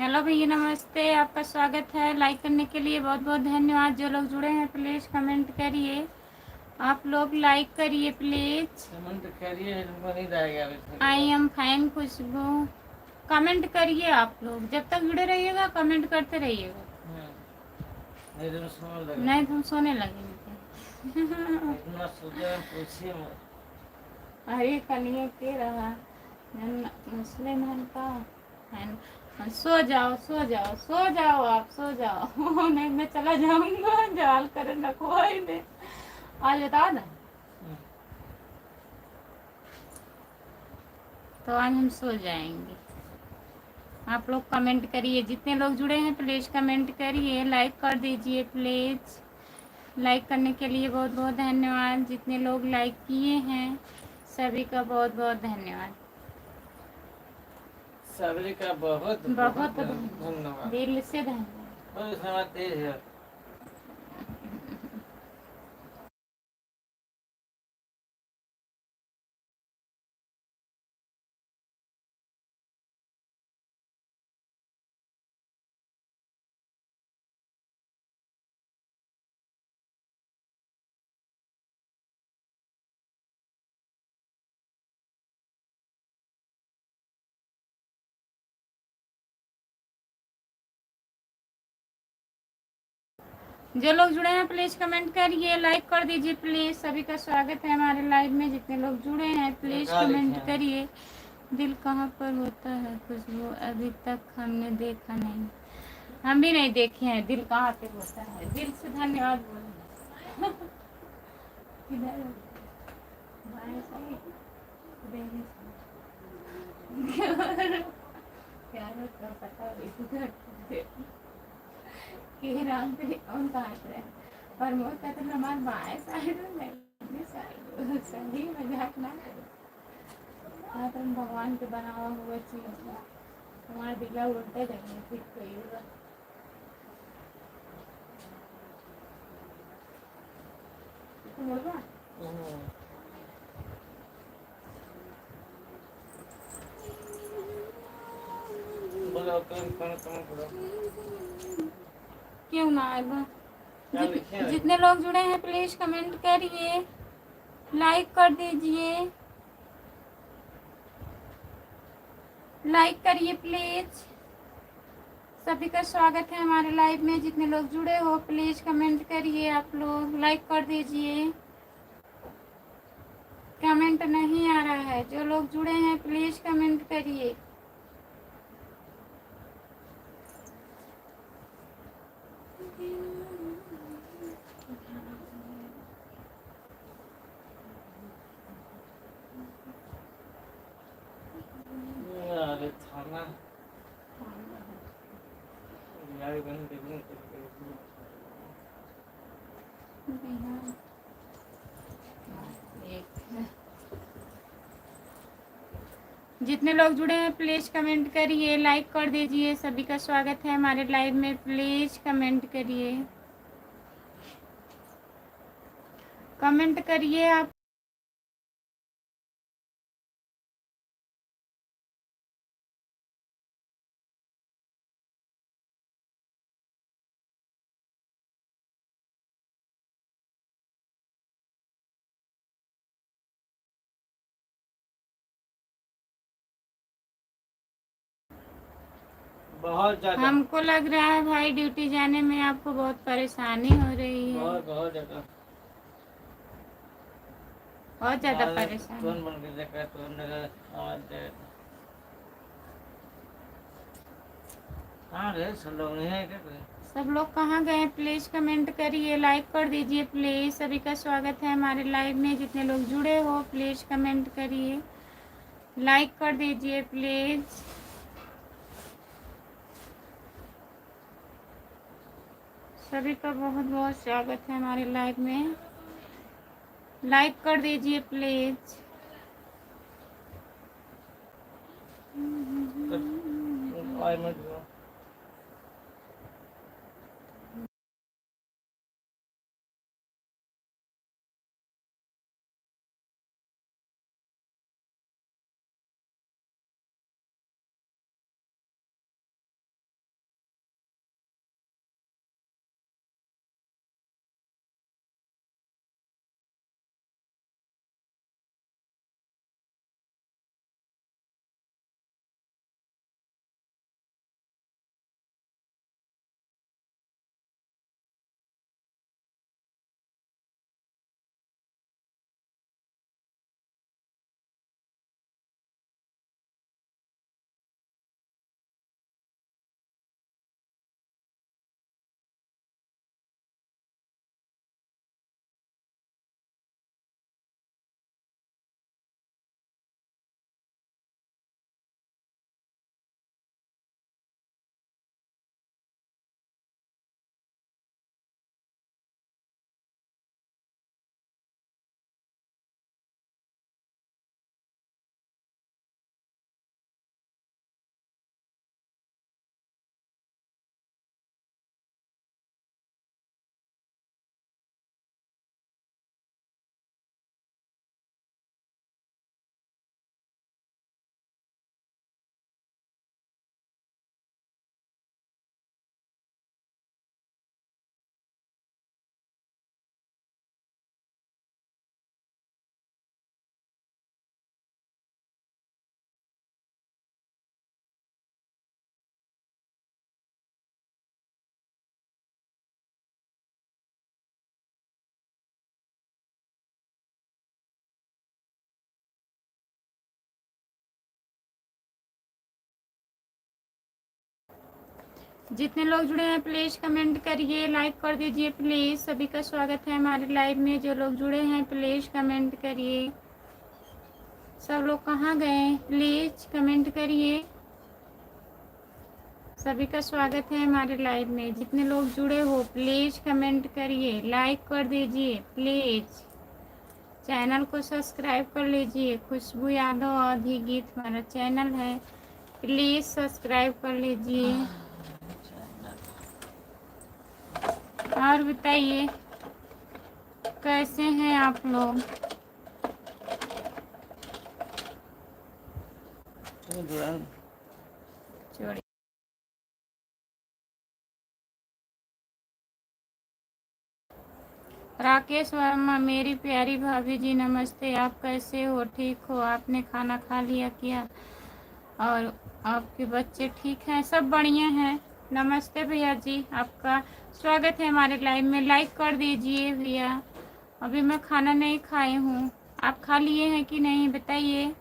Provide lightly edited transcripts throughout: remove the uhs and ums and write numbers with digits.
Hello भैया, नमस्ते। आपका स्वागत है। लाइक करने के लिए बहुत बहुत धन्यवाद। जो लोग जुड़े हैं प्लीज़ कमेंट करिए। आप लोग लाइक करिए प्लीज़। कमेंट करिए, हमको नहीं रहेगा। I am fine Khushboo. Comment करिए आप लोग। जब तक जुड़े रहिएगा कमेंट करते रहिएगा, नहीं तो सोने लगे। नहीं तो हम सोने लगेंगे। इतना सोचे पूछिए मत। अरे कनिए के रहा मुस्लिम है का है। सो जाओ सो जाओ सो जाओ, आप सो जाओ। नहीं मैं चला जाऊंगा, जाल कर रखवाई दे। आज बता ना, तो आज हम सो जाएंगे। आप लोग कमेंट करिए। जितने लोग जुड़े हैं प्लीज़ कमेंट करिए। लाइक कर दीजिए प्लीज़। लाइक करने के लिए बहुत बहुत धन्यवाद। जितने लोग लाइक किए हैं सभी का बहुत बहुत धन्यवाद। सभी का बहुत बहुत धन्यवाद। दिल से धन्यवाद। बहुत समय तेज है। जो लोग जुड़े हैं प्लीज़ कमेंट करिए। लाइक कर दीजिए प्लीज़। सभी का स्वागत है हमारे लाइव में। जितने लोग जुड़े हैं प्लीज़ कमेंट करिए। दिल कहाँ पर होता है खुशबू? अभी तक हमने देखा नहीं। हम भी नहीं देखे हैं दिल कहाँ पे होता है। दिल से धन्यवाद बोलो। किधर बाएं साइड, दाहिने साइड। प्यार का पता इधर के राम पे कौन काट रहे हैं। और मोर का तो हमारे बाएं साइड में दाहिने साइड। सही मजाक ना करो। हाँ, तुम भगवान के बनावा हुआ चीज है। हमारा दिला उल्टा जाएंगे फिर कोई होगा। तुम बोलवा बोलो कौन बोलो। क्यों ना आएगा? जितने लोग जुड़े हैं प्लीज कमेंट करिए। लाइक कर दीजिए। लाइक करिए प्लीज। सभी का स्वागत है हमारे लाइव में। जितने लोग जुड़े हो प्लीज कमेंट करिए। आप लोग लाइक कर दीजिए। कमेंट नहीं आ रहा है। जो लोग जुड़े हैं प्लीज कमेंट करिए। अरे थाना यार बन देखने जितने लोग जुड़े हैं प्लीज कमेंट करिए। लाइक कर दीजिए। सभी का स्वागत है हमारे लाइव में। प्लीज कमेंट करिए। कमेंट करिए आप। बहुत ज्यादा। हमको लग रहा है भाई ड्यूटी जाने में आपको बहुत परेशानी हो रही है। बहुत ज्यादा। बहुत ज्यादा परेशानी। तुरंत बन के देखा तुरंत आवाज हाँ रे सब लोग नहीं है क्या कोई? सब लोग कहाँ गए? प्लीज कमेंट करिए। लाइक कर दीजिए प्लीज। सभी का स्वागत है हमारे लाइव में। जितने लोग जुड़े हो प्लीज कमेंट करिए। लाइक कर दीजिए प्लीज। सभी का बहुत बहुत स्वागत है हमारे लाइव में। लाइक कर दीजिए प्लीज। आई मत जितने लोग जुड़े हैं प्लीज कमेंट करिए, लाइक कर दीजिए प्लीज। सभी का स्वागत है हमारे लाइव में। जो लोग जुड़े हैं प्लीज कमेंट करिए। सब लोग कहाँ गए, प्लीज कमेंट करिए। सभी का स्वागत है हमारे लाइव में। जितने लोग जुड़े हो प्लीज कमेंट करिए, लाइक कर दीजिए प्लीज। चैनल को सब्सक्राइब कर लीजिए। खुशबू यादव आधी गीत हमारा चैनल है, प्लीज सब्सक्राइब कर लीजिए। और बताइए कैसे हैं आप लोग। छोड़िए। राकेश वर्मा, मेरी प्यारी भाभी जी नमस्ते। आप कैसे हो, ठीक हो? आपने खाना खा लिया क्या? और आपके बच्चे ठीक हैं? सब बढ़िया हैं। नमस्ते भैया जी, आपका स्वागत है हमारे लाइव में। लाइक कर दीजिए भैया। अभी मैं खाना नहीं खाई हूँ, आप खा लिए हैं कि नहीं बताइए।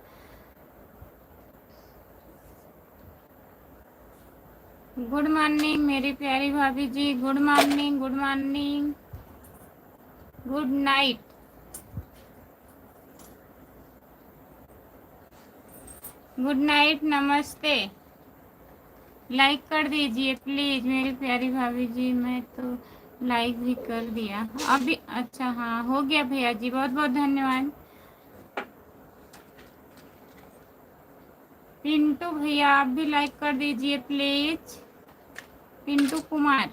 गुड मॉर्निंग मेरी प्यारी भाभी जी, good morning, good morning, good night. Good night, नमस्ते। लाइक कर दीजिए प्लीज मेरी प्यारी भाभी जी। मैं तो लाइक भी कर दिया अभी। अच्छा हाँ हो गया भैया जी, बहुत बहुत धन्यवाद। पिंटू भैया आप भी लाइक कर दीजिए प्लीज। पिंटू कुमार,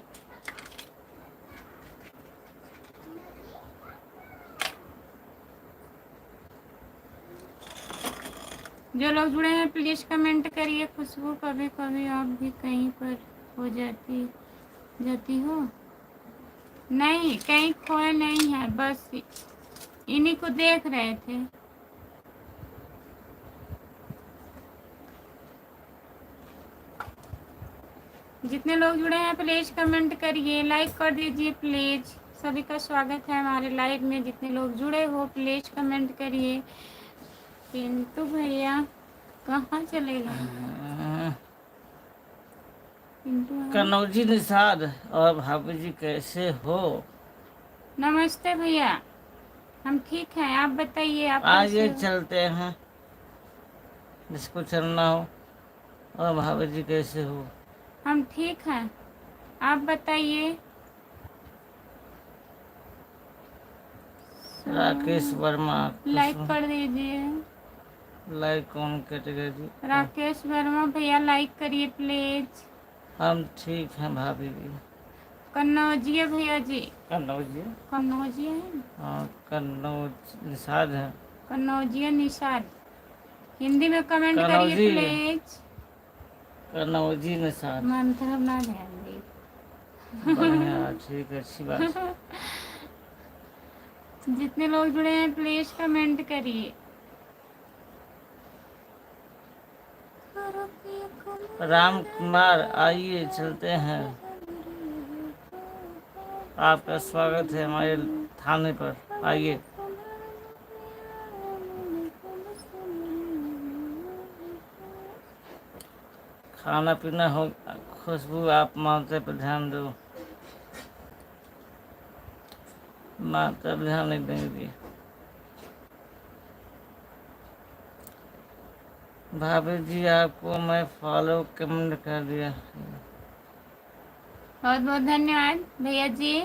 जो लोग जुड़े हैं प्लीज कमेंट करिए। खुशबू कभी कभी आप भी कहीं पर हो जाती हो? नहीं, कहीं खोए नहीं है, बस इन्हीं को देख रहे थे। जितने लोग जुड़े हैं प्लीज कमेंट करिए, लाइक कर दीजिए प्लीज। सभी का स्वागत है हमारे लाइव में। जितने लोग जुड़े हो प्लीज कमेंट करिए। पिंटू भैया कहाँ चले गए? पिंटू कनौजी निषाद और भाभी जी कैसे हो? नमस्ते भैया, हम ठीक हैं, आप बताइए आप आगे कैसे हो? चलते हैं जिसको चलना हो। और भाभी जी कैसे हो? हम ठीक हैं, आप बताइए। राकेश वर्मा, लाइक कर दीजिए। लाइक कौन कैटेगरी? राकेश वर्मा भैया लाइक करिए प्लीज। हम ठीक हैं भाभी जी। कन्नौजिया भैया जी, कन्नौजी, कन्नौजिया है, हाँ कन्नौज निषाद है। कन्नौजिया निषाद। हिंदी में कमेंट करिए कन्नौजी, प्लीज। कन्नौजी निषाद। मंत्र ना ध्यान दी। बढ़िया, ठीक है, अच्छी बात। जितने लोग जुड़े हैं प्लीज कमेंट करिए। राम कुमार, आइए चलते हैं। आपका स्वागत है हमारे थाने पर, आइए। खाना पीना हो। खुशबू आप माता पर ध्यान दो। माता पर ध्यान नहीं देंगे। भाभी जी आपको मैं फॉलो कमेंट कर दिया। बहुत बहुत धन्यवाद भैया जी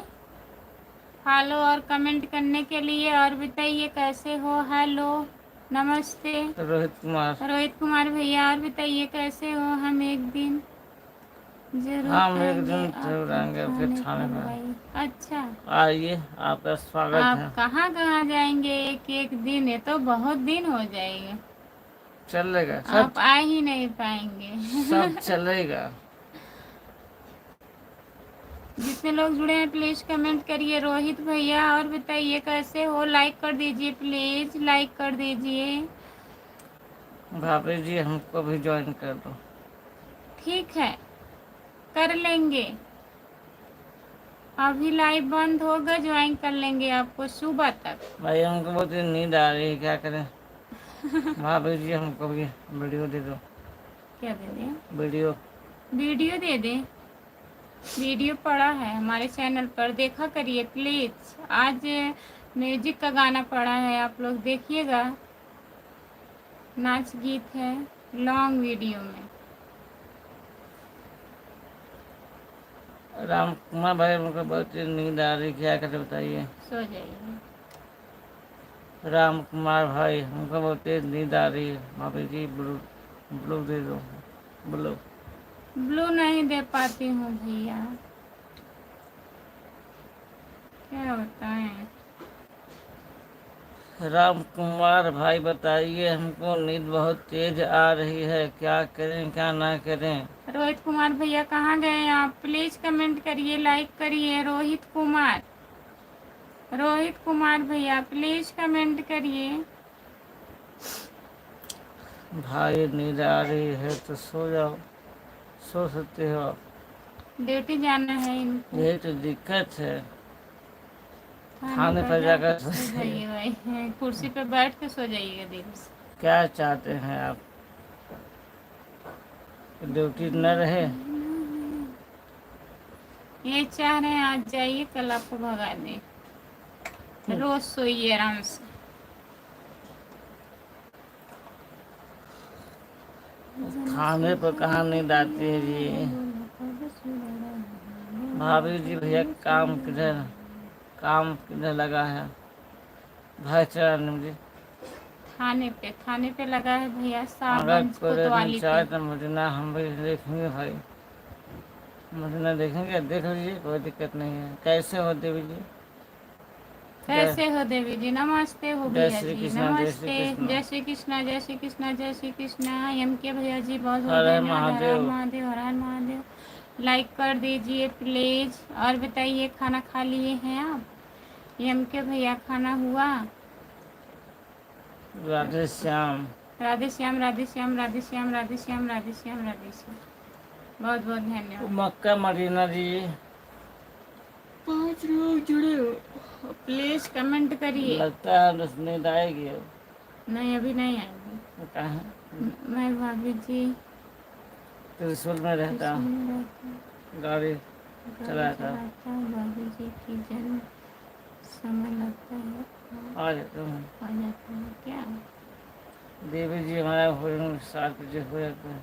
फॉलो और कमेंट करने के लिए। और बताइए कैसे हो? हेलो नमस्ते। रोहित कुमार, रोहित कुमार भैया और बताइए कैसे हो? हम एक दिन जरूर हम एक आएंगे दिन जरूर आएंगे आपके थाने पर। अच्छा, आइए, आपका स्वागत आप है। कहाँ कहाँ जाएंगे? एक एक दिन, ये तो बहुत दिन हो जाएंगे। चलेगा आप सब, आ ही नहीं पाएंगे। सब चलेगा। जितने लोग जुड़े हैं प्लीज कमेंट करिए। रोहित भैया और बताइए कैसे हो? लाइक कर दीजिए प्लीज, लाइक कर दीजिए। भाभी जी हमको भी ज्वाइन कर दो। ठीक है, कर लेंगे। अभी लाइव बंद होगा, ज्वाइन कर लेंगे आपको सुबह तक। भाई हमको बहुत नींद आ रही है, क्या करें? भाभी जी हमको भी वीडियो दे दो। क्या दे दें? वीडियो, वीडियो दे दें? वीडियो पड़ा है हमारे चैनल पर, देखा करिए प्लीज। आज म्यूजिक का गाना पड़ा है, आप लोग देखिएगा। नाच गीत है लॉन्ग वीडियो में। राम कुमार भाई, हमको बहुत तेज नींद आ रही, क्या करे बताइए। सो जाइए। राम कुमार भाई, हमको बहुत तेज नींद आ रही है, भाभी जी ब्लू ब्लू दे दो, ब्लू। ब्लू नहीं दे पाती हूँ भैया, क्या बताएं। राम कुमार भाई बताइए, हमको नींद बहुत तेज आ रही है, क्या करें क्या ना करें। रोहित कुमार भैया कहाँ गए आप? प्लीज कमेंट करिए, लाइक करिए। रोहित कुमार, रोहित कुमार भैया प्लीज कमेंट करिए। भाई नींद आ रही है तो सो जाओ, सो सकते हो आप। ड्यूटी जाना है इनको। यही तो दिक्कत है, खाने खाने पर पर जाकर जाकर सो जाइए भाई, कुर्सी पे बैठ के सो जाइएगा दिल से। क्या चाहते हैं आप, ड्यूटी न रहे। ये चाह रहे हैं आज जाइए कल आपको भगा दे। रोज सोइए आराम से। खाने पर कहाँ नींद आती है जी। भाभी जी भैया काम किधर लगा है, भाई चढ़ाने मुझे। थाने पे लगा है भैया, अगर साहबगंज कोई रेट में कोतवाली पे। चाहे तो मुझे ना, हम भी देखेंगे भाई, मुझे ना देखेंगे, देख लीजिए कोई दिक्कत नहीं है। कैसे हो देवी जी? जय कैसे हो देवी जी? नमस्ते हो जय भैया श्री जी, कृष्णा, जय श्री नमस्ते। कृष्णा। जय श्री कृष्णा, जय श्री कृष्णा, जय श्री कृष्णा। एम के भैया जी बहुत बहुत हर हर धन्यवाद। हर हर महादेव। महादेव, हर हर महादेव। लाइक कर दीजिए प्लीज। और बताइए खाना खा लिए हैं आप? एम के भैया खाना हुआ? राधे श्याम। राधे श्याम, राधे श्याम, राधे श्याम, राधे श्याम, राधे श्याम, राधे श्याम। बहुत बहुत धन्यवाद। मक्का मदीना जी। 5 लोग जुड़े हो, प्लीज कमेंट करिए। लगता है बस नींद आएगी अब। नहीं अभी नहीं आएगी। वो कहाँ मैं भाभी जी त्रिशूल में रहता, इसमें रहता, गाड़ी गाड़ी चलाता। चलाता हूँ। भाभी जी की जन्म समय लगता है और आ जाता हूँ। आ जाता है क्या? देवी जी हमारा भोजन 7 बजे हो जाता है।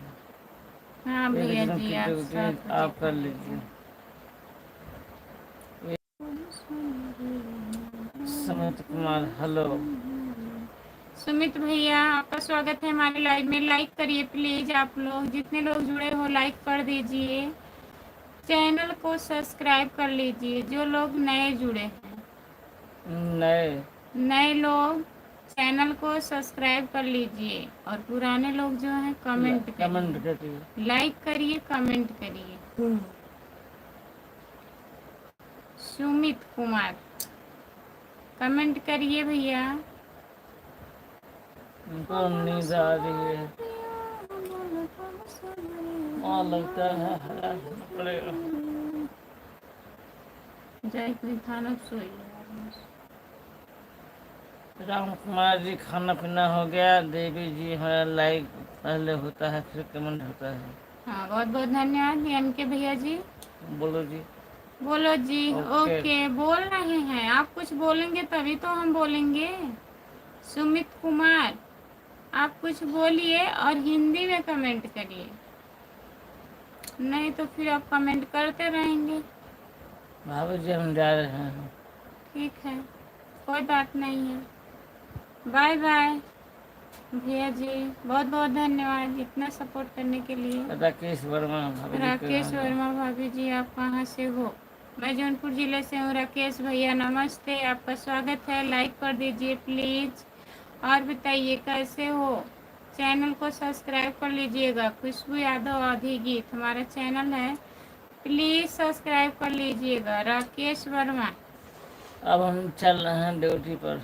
हाँ एक भैया दिन जी की आप ड्यूटी 7 बजे आप कर लीजिए। सुमित कुमार हेलो। सुमित भैया आपका स्वागत है हमारे लाइव में। लाइक करिए प्लीज, आप लोग जितने लोग जुड़े हो लाइक कर दीजिए। चैनल को सब्सक्राइब कर लीजिए जो लोग नए जुड़े हैं। नए लोग चैनल को सब्सक्राइब कर लीजिए और पुराने लोग जो हैं कमेंट कमेंट करिए, करिए। लाइक करिए, कमेंट करिए। सुमित कुमार कमेंट करिए भैया। उनको नींद आ रही है और लगता है हरा पड़ेगा। जय कोई थाना सोई। राम कुमार जी खाना पीना हो गया। देवी जी हमारा लाइक पहले होता है फिर कमेंट होता है। हाँ बहुत बहुत धन्यवाद एम के भैया जी। बोलो जी। बोलो जी। ओके। ओके बोल रहे हैं आप, कुछ बोलेंगे तभी तो हम बोलेंगे। सुमित कुमार आप कुछ बोलिए और हिंदी में कमेंट करिए, नहीं तो फिर आप कमेंट करते रहेंगे। भाभी जी हम जा रहे हैं। ठीक है कोई बात नहीं है। बाय बाय भैया जी, बहुत बहुत धन्यवाद इतना सपोर्ट करने के लिए। राकेश वर्मा भाभी जी के राकेश घर। वर्मा भाभी जी आप कहाँ से हो? मैं जौनपुर ज़िले से हूँ। राकेश भैया नमस्ते, आपका स्वागत है। लाइक कर दीजिए प्लीज़। और बताइए कैसे हो? चैनल को सब्सक्राइब कर लीजिएगा। खुशबू यादव आधी गीत हमारा चैनल है, प्लीज़ सब्सक्राइब कर लीजिएगा। राकेश वर्मा अब हम चल रहे हैं ड्यूटी पर।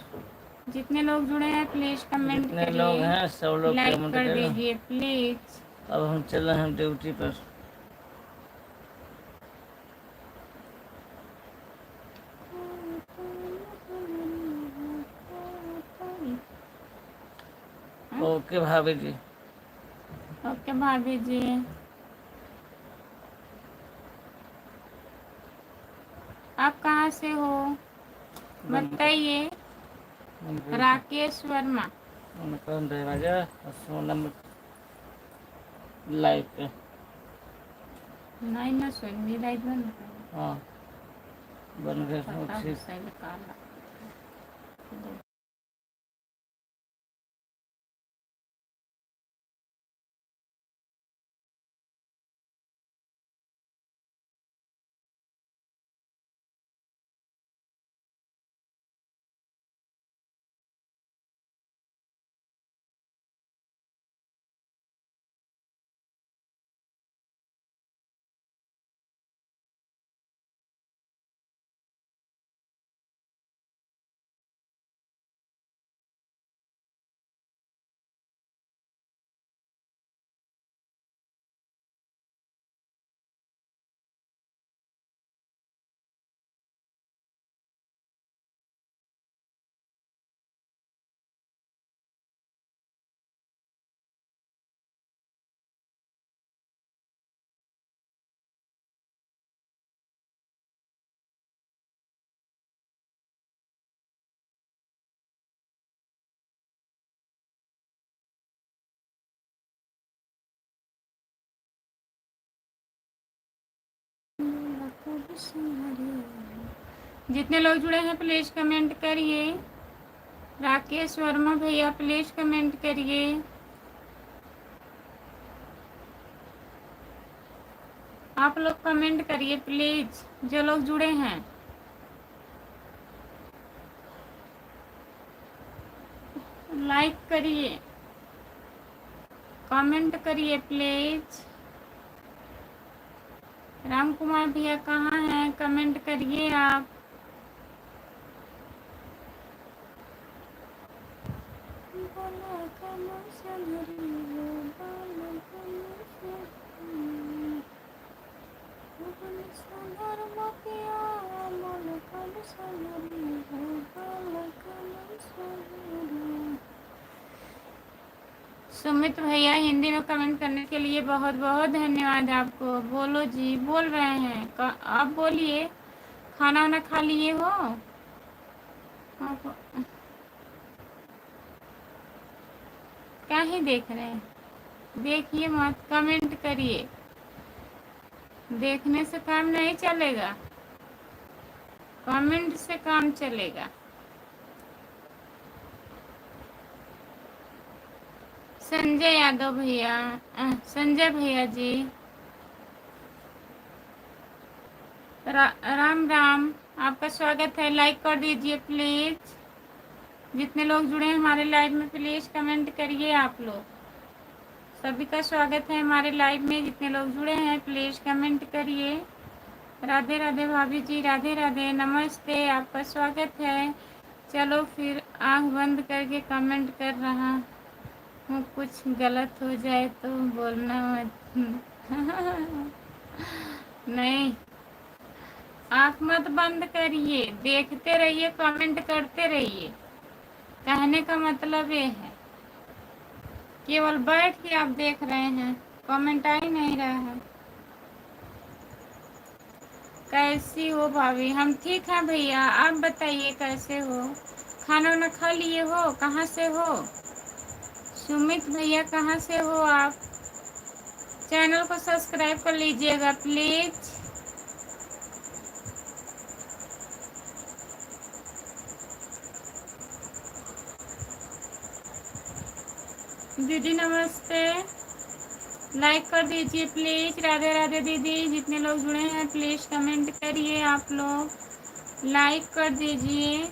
जितने लोग जुड़े हैं प्लीज़ कमेंट जितने लोग करिए, हैं सब लोग लाइक कमेंट कर करें। दीजिए प्लीज़। अब हम चल रहे हैं ड्यूटी पर। ओके भाभी जी। ओके भाभी जी। आप कहाँ से हो बताइए। राकेश वर्मा। कौन राजा लाइव पे नहीं ना सुन लाइव बंद कर। हाँ बन गए पता ठीक। सही काला। जितने लोग जुड़े हैं प्लीज कमेंट करिए। राकेश वर्मा भैया प्लीज कमेंट करिए। आप लोग कमेंट करिए प्लीज, जो लोग जुड़े हैं। लाइक करिए, कमेंट करिए प्लीज। राम कुमार भैया कहाँ हैं, कमेंट करिए आप। सुमित भैया हिंदी में कमेंट करने के लिए बहुत बहुत धन्यवाद आपको। बोलो जी, बोल रहे हैं आप बोलिए। खाना वाना खा लिए हो आप? क्या ही देख रहे हैं, देखिए मत, कमेंट करिए। देखने से काम नहीं चलेगा, कमेंट से काम चलेगा। संजय यादव भैया, संजय भैया जी, राम राम, आपका स्वागत है। लाइक कर दीजिए प्लीज। जितने लोग जुड़े हैं हमारे लाइव में प्लीज कमेंट करिए। आप लोग सभी का स्वागत है हमारे लाइव में। जितने लोग जुड़े हैं प्लीज कमेंट करिए। राधे राधे भाभी जी, राधे राधे, नमस्ते, आपका स्वागत है। चलो फिर आँख बंद करके कमेंट कर रहा हूँ, कुछ गलत हो जाए तो बोलना मत। नहीं, आँख मत बंद करिए, देखते रहिए, कमेंट करते रहिए। कहने का मतलब ये है, केवल बैठ के आप देख रहे हैं, कमेंट आ ही नहीं रहा है। कैसी हो भाभी? हम ठीक हैं भैया, आप बताइए कैसे हो? खाना वाना खा लिए हो? कहाँ से हो? सुमित भैया कहाँ से हो आप? चैनल को सब्सक्राइब कर लीजिएगा प्लीज। दीदी नमस्ते, लाइक कर दीजिए प्लीज। राधे राधे दीदी। जितने लोग जुड़े हैं प्लीज कमेंट करिए। आप लोग लाइक कर दीजिए।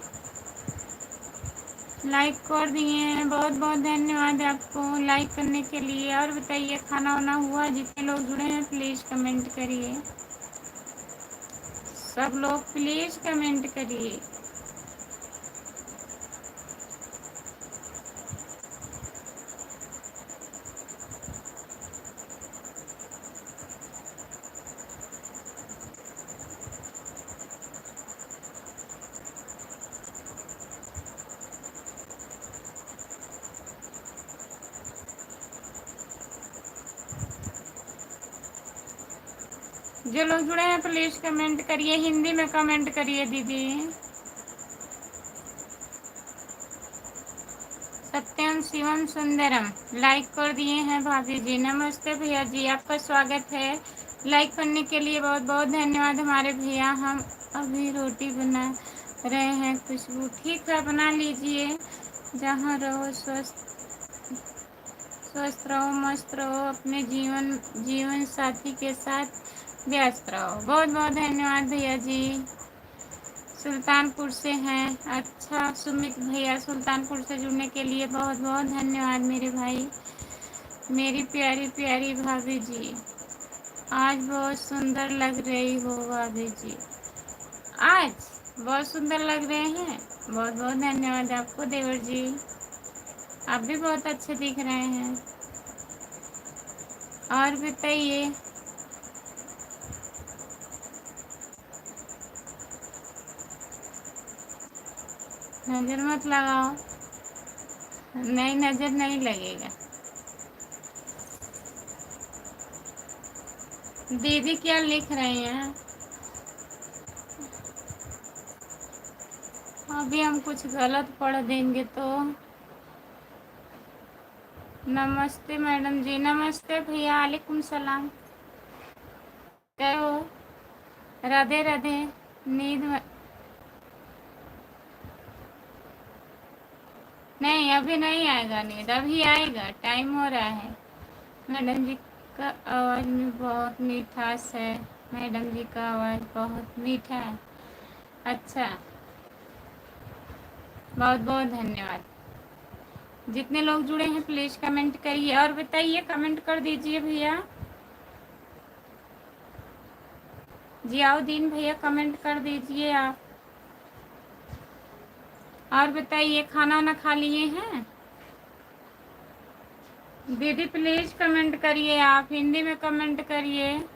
लाइक कर दिए हैं, बहुत बहुत धन्यवाद आपको लाइक करने के लिए। और बताइए खाना वाना हुआ? जितने लोग जुड़े हैं प्लीज कमेंट करिए। सब लोग प्लीज कमेंट करिए। जो लोग जुड़े हैं प्लीज कमेंट करिए, हिंदी में कमेंट करिए दीदी। सत्यम शिवम सुंदरम लाइक कर दिए हैं भाभी जी। नमस्ते भैया जी, आपका स्वागत है। लाइक करने के लिए बहुत बहुत धन्यवाद हमारे भैया। हम अभी रोटी बना रहे हैं। खुशबू ठीक है, बना लीजिए। जहाँ रहो स्वस्थ रहो, मस्त रहो, अपने जीवन साथी के साथ व्यस्त रहो। बहुत बहुत धन्यवाद भैया जी। सुल्तानपुर से हैं, अच्छा सुमित भैया सुल्तानपुर से जुड़ने के लिए बहुत बहुत धन्यवाद मेरे भाई। मेरी प्यारी प्यारी भाभी जी, आज बहुत सुंदर लग रही हो भाभी जी। आज बहुत सुंदर लग रहे हैं। बहुत बहुत धन्यवाद आपको देवर जी, आप भी बहुत अच्छे दिख रहे हैं। और बताइए, नजर मत लगाओ, नहीं नजर नहीं लगेगा। दीदी क्या लिख रही हैं? अभी हम कुछ गलत पढ़ देंगे तो। नमस्ते मैडम जी। नमस्ते भैया, वालेकुम सलाम। क्या हो? राधे राधे। नहीं, अभी नहीं आएगा नींद, अभी आएगा, टाइम हो रहा है। मैडम जी का आवाज़ में बहुत मिठास है। मैडम जी का आवाज़ बहुत मीठा है। अच्छा, बहुत बहुत धन्यवाद। जितने लोग जुड़े हैं प्लीज कमेंट करिए और बताइए, कमेंट कर दीजिए भैया। जियाउद्दीन भैया कमेंट कर दीजिए आप। और बताइए, खाना ना खा लिए हैं? दीदी प्लीज कमेंट करिए, आप हिंदी में कमेंट करिए।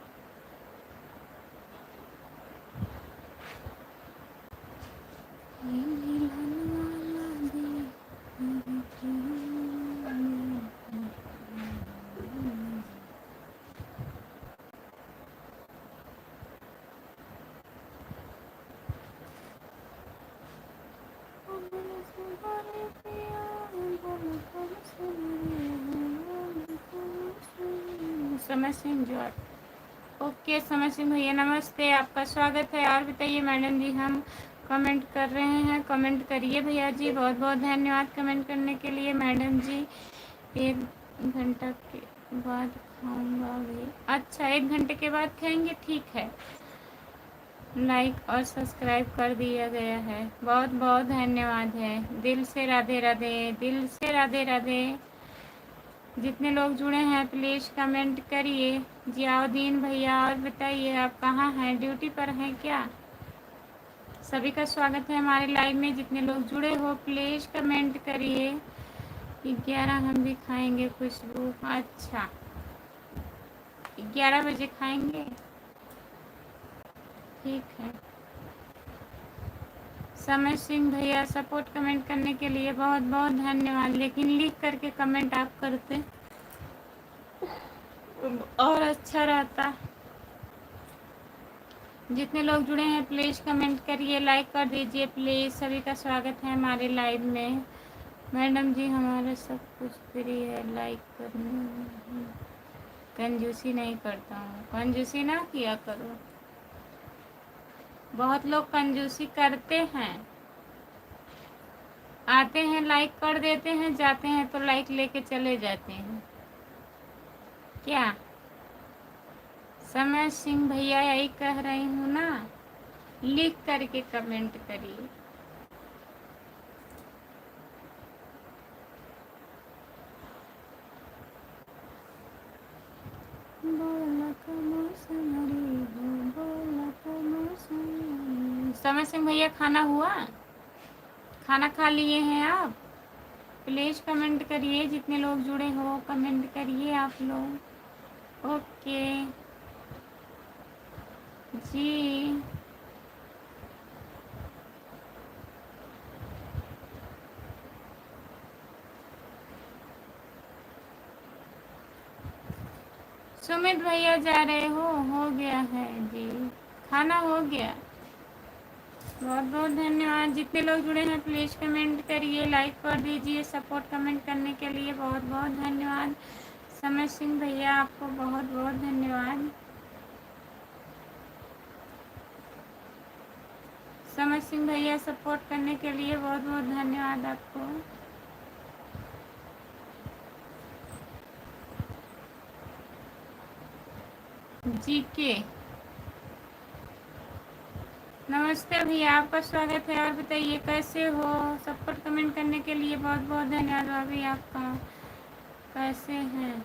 समय सिंह जॉर्ज, ओके समय सिंह भैया नमस्ते, आपका स्वागत है। और बताइए मैडम जी, हम कमेंट कर रहे हैं, कमेंट करिए भैया जी। बहुत बहुत धन्यवाद कमेंट करने के लिए मैडम जी। 1 घंटा के बाद खाऊंगा भी। अच्छा, 1 घंटे के बाद खाएंगे, ठीक है। लाइक और सब्सक्राइब कर दिया गया है, बहुत बहुत धन्यवाद है। दिल से राधे राधे, दिल से राधे राधे। जितने लोग जुड़े हैं प्लीज़ कमेंट करिए। जियाउद्दीन भैया, और बताइए आप कहाँ हैं, ड्यूटी पर हैं क्या? सभी का स्वागत है हमारे लाइव में। जितने लोग जुड़े हो प्लीज़ कमेंट करिए। 11 हम भी खाएंगे खुशबू। अच्छा, 11 बजे खाएंगे, ठीक है। समय सिंह भैया, सपोर्ट कमेंट करने के लिए बहुत बहुत धन्यवाद। लेकिन लिख करके कमेंट आप करते और अच्छा रहता। जितने लोग जुड़े हैं प्लीज़ कमेंट करिए, लाइक कर दीजिए प्लीज़। सभी का स्वागत है हमारे लाइव में। मैडम जी हमारा सब कुछ फ्री है, लाइक करने। कंजूसी नहीं करता हूँ, कंजूसी ना किया करो। बहुत लोग कंजूसी करते हैं, आते हैं लाइक कर देते हैं, जाते हैं तो लाइक लेके चले जाते हैं। क्या समय सिंह भैया, यही कह रही हूँ ना, लिख करके कमेंट करिए। समय सिंह भैया, खाना हुआ? खाना खा लिए हैं आप? प्लीज़ कमेंट करिए। जितने लोग जुड़े हो कमेंट करिए आप लोग। ओके जी। सुमित भैया जा रहे हो गया है जी, खाना हो गया। बहुत बहुत धन्यवाद। जितने लोग जुड़े हैं प्लीज़ कमेंट करिए, लाइक कर दीजिए। सपोर्ट कमेंट करने के लिए बहुत बहुत धन्यवाद। समर सिंह भैया आपको बहुत बहुत धन्यवाद। समर सिंह भैया सपोर्ट करने के लिए बहुत बहुत धन्यवाद आपको। जी के नमस्ते भैया, आपका स्वागत है। और बताइए कैसे हो? सपोर्ट कमेंट करने के लिए बहुत बहुत धन्यवाद भाभी आपका। कैसे हैं?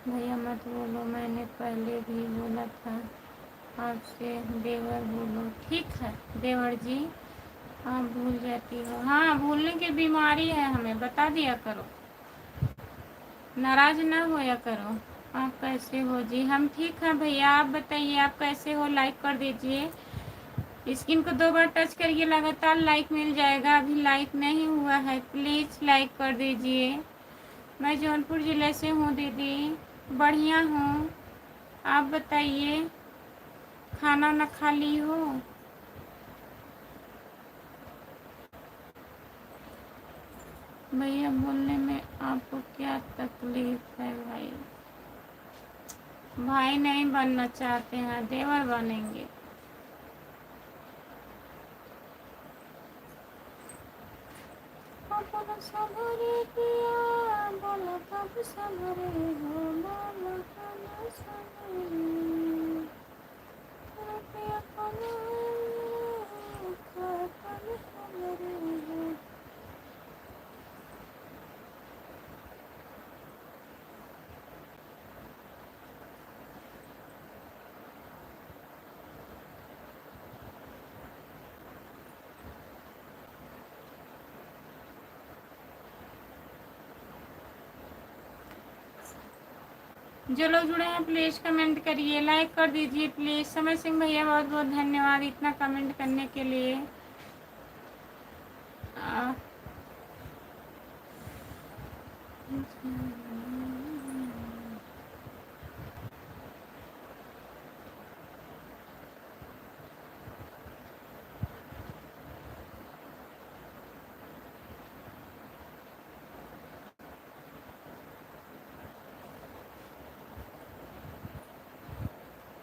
भैया मत बोलो, मैंने पहले भी बोला था आपसे। देवर बोलो। ठीक है देवर जी, आप भूल जाती हो। हाँ, भूलने की बीमारी है, हमें बता दिया करो, नाराज ना होया करो। आप कैसे हो जी? हम ठीक हैं भैया, आप बताइए आप कैसे हो? लाइक कर दीजिए। स्क्रीन को 2 बार टच करिए, लगातार लाइक मिल जाएगा। अभी लाइक नहीं हुआ है, प्लीज़ लाइक कर दीजिए। मैं जौनपुर ज़िले से हूँ दीदी, बढ़िया हूँ। आप बताइए खाना ना खा ली हो? भैया बोलने में आपको क्या तकलीफ है? भाई भाई नहीं बनना चाहते हैं, देवर बनेंगे। बोलो सबरे पिया, बोलो कब सबरे हो, बोलो कब सबरे पिया, बोलो कब सबरे हो। जो लोग जुड़े हैं प्लीज़ कमेंट करिए, लाइक कर दीजिए प्लीज़। समर सिंह भैया बहुत बहुत धन्यवाद इतना कमेंट करने के लिए।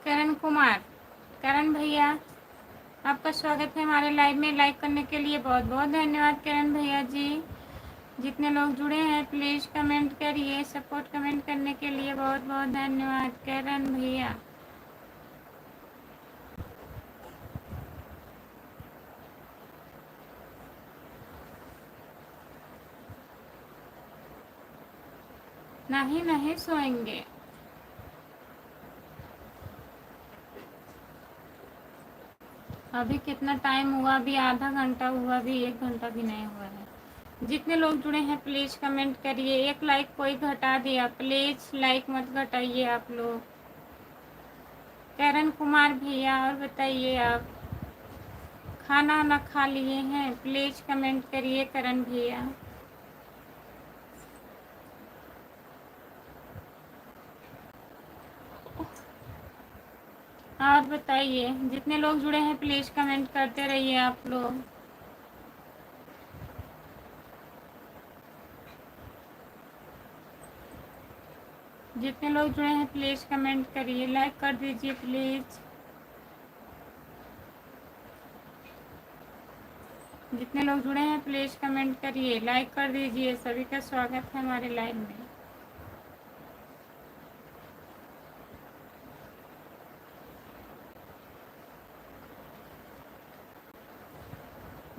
करण कुमार, करण भैया आपका स्वागत है हमारे लाइव में। लाइक करने के लिए बहुत बहुत धन्यवाद करण भैया जी। जितने लोग जुड़े हैं प्लीज़ कमेंट करिए। सपोर्ट कमेंट करने के लिए बहुत बहुत धन्यवाद करण भैया। नहीं नहीं सोएंगे। अभी कितना टाइम हुआ? अभी आधा घंटा हुआ, अभी 1 घंटा भी नहीं हुआ है। जितने लोग जुड़े हैं प्लीज़ कमेंट करिए। एक लाइक कोई घटा दिया, प्लीज़ लाइक मत घटाइए आप लोग। करण कुमार भैया और बताइए आप खाना ना खा लिए हैं? प्लीज़ कमेंट करिए करण भैया। और बताइए जितने लोग जुड़े हैं प्लीज़ कमेंट करते रहिए आप लोग। जितने लोग जुड़े हैं प्लीज़ कमेंट करिए, लाइक कर दीजिए प्लीज़। जितने लोग जुड़े हैं प्लीज़ कमेंट करिए, लाइक कर दीजिए। सभी का स्वागत है हमारे लाइव में।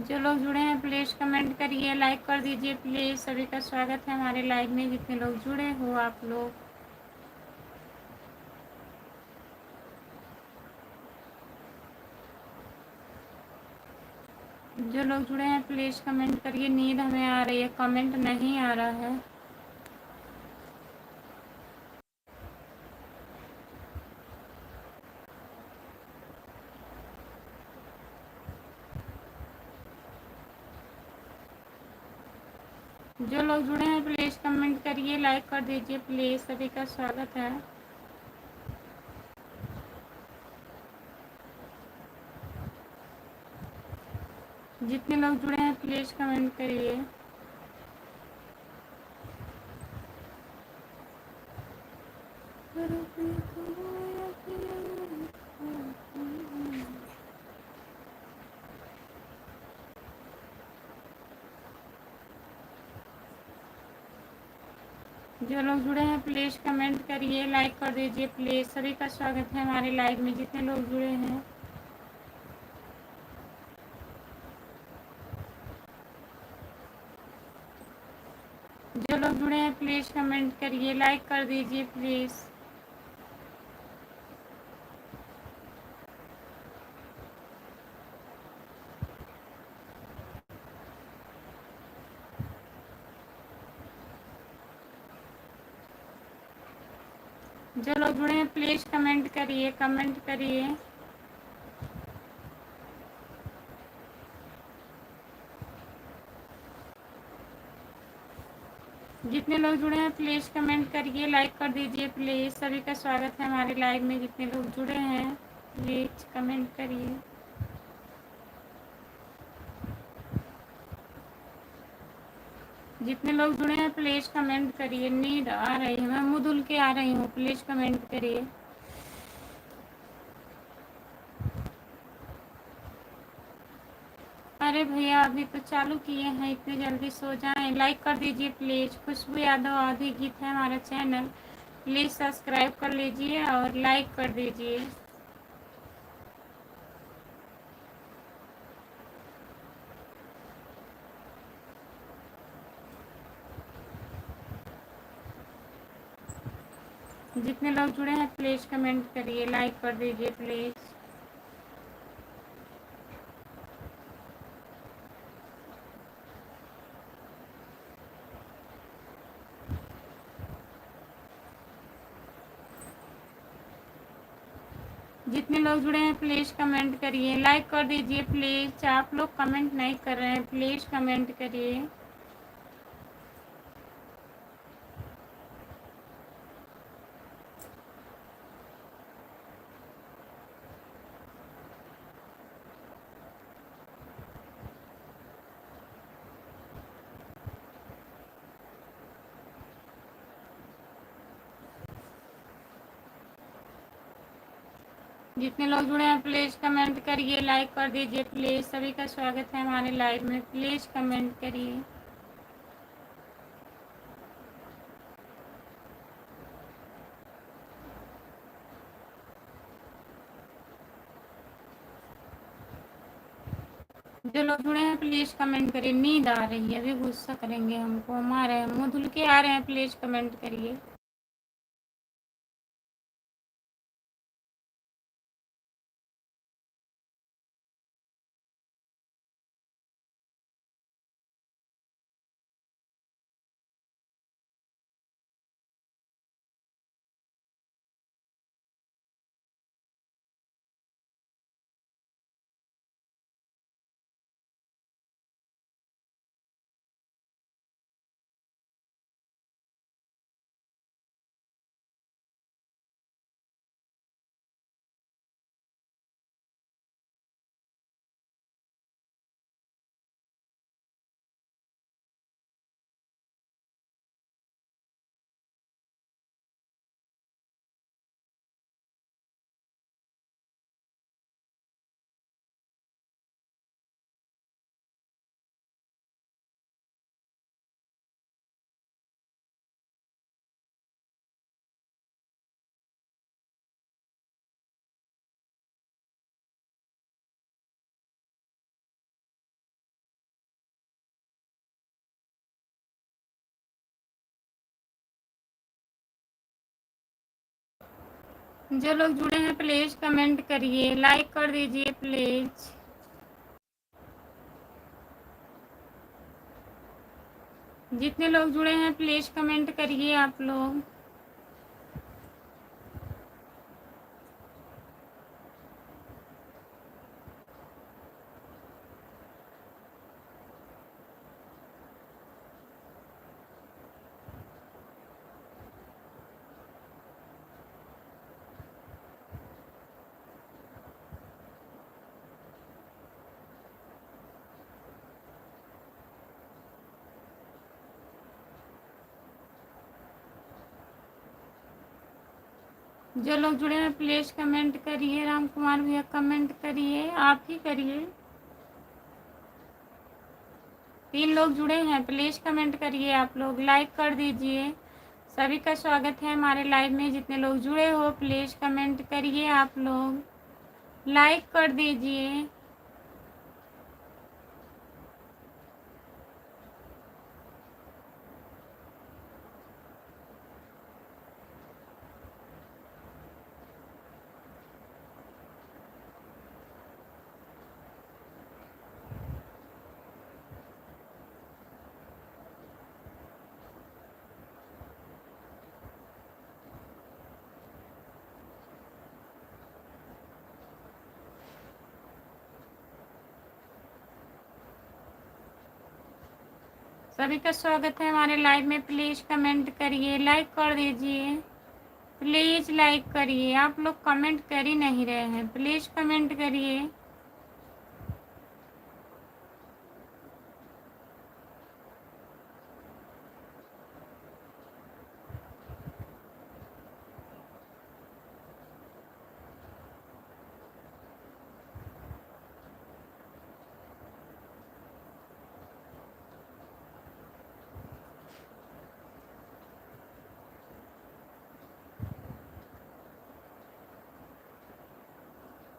जो लोग जुड़े हैं प्लीज़ कमेंट करिए, लाइक कर दीजिए प्लीज़। सभी का स्वागत है हमारे लाइव में। जितने लोग जुड़े हो आप लोग, जो लोग जुड़े हैं प्लीज़ कमेंट करिए। नींद हमें आ रही है, कमेंट नहीं आ रहा है। जो लोग जुड़े हैं प्लीज़ कमेंट करिए, लाइक कर दीजिए प्लीज़, सभी का स्वागत है। जितने लोग जुड़े हैं प्लीज़ कमेंट करिए। जो लोग जुड़े हैं प्लीज़ कमेंट करिए, लाइक कर दीजिए प्लीज़, सभी का स्वागत है हमारे लाइव में, जितने लोग जुड़े हैं। जो लोग जुड़े हैं प्लीज़ कमेंट करिए, लाइक कर दीजिए प्लीज़। जो लोग जुड़े हैं प्लीज़ कमेंट करिए, कमेंट करिए। जितने लोग जुड़े हैं प्लीज़ कमेंट करिए, लाइक कर दीजिए प्लीज़, सभी का स्वागत है हमारे लाइव में, जितने लोग जुड़े हैं प्लीज़ कमेंट करिए। जितने लोग जुड़े हैं प्लीज़ कमेंट करिए। नींद आ रही है, मैं मुँह धुल के आ रही हूँ, प्लीज़ कमेंट करिए। अरे भैया अभी तो चालू किए हैं, इतने जल्दी सो जाएं। लाइक कर दीजिए प्लीज़। खुशबू यादव आधी गीत है हमारा चैनल, प्लीज़ सब्सक्राइब कर लीजिए और लाइक कर दीजिए। जितने लोग जुड़े हैं प्लीज़ कमेंट करिए, लाइक कर दीजिए प्लीज़। जितने लोग जुड़े हैं प्लीज़ कमेंट करिए, लाइक कर दीजिए प्लीज़। आप लोग कमेंट नहीं कर रहे हैं, प्लीज़ कमेंट करिए। जितने लोग जुड़े हैं प्लीज़ कमेंट करिए, लाइक कर दीजिए प्लीज़, सभी का स्वागत है हमारे लाइव में, प्लीज़ कमेंट करिए। जो लोग जुड़े हैं प्लीज़ कमेंट करिए। नींद आ रही है, अभी गुस्सा करेंगे हमको, हम आ रहे हैं, मुँह धुल के आ रहे हैं, प्लीज़ कमेंट करिए। जो लोग जुड़े हैं प्लीज़ कमेंट करिए, लाइक कर दीजिए प्लीज़। जितने लोग जुड़े हैं प्लीज़ कमेंट करिए आप लोग। जो लोग जुड़े हैं प्लीज कमेंट करिए। राम कुमार भैया कमेंट करिए, आप ही करिए। 3 लोग जुड़े हैं, प्लीज कमेंट करिए। आप लोग लाइक कर दीजिए। सभी का स्वागत है हमारे लाइव में। जितने लोग जुड़े हो प्लीज कमेंट करिए, आप लोग लाइक कर दीजिए। सभी का स्वागत है हमारे लाइव में। प्लीज कमेंट करिए, लाइक कर दीजिए। प्लीज लाइक करिए। आप लोग कमेंट कर ही नहीं रहे हैं, प्लीज कमेंट करिए।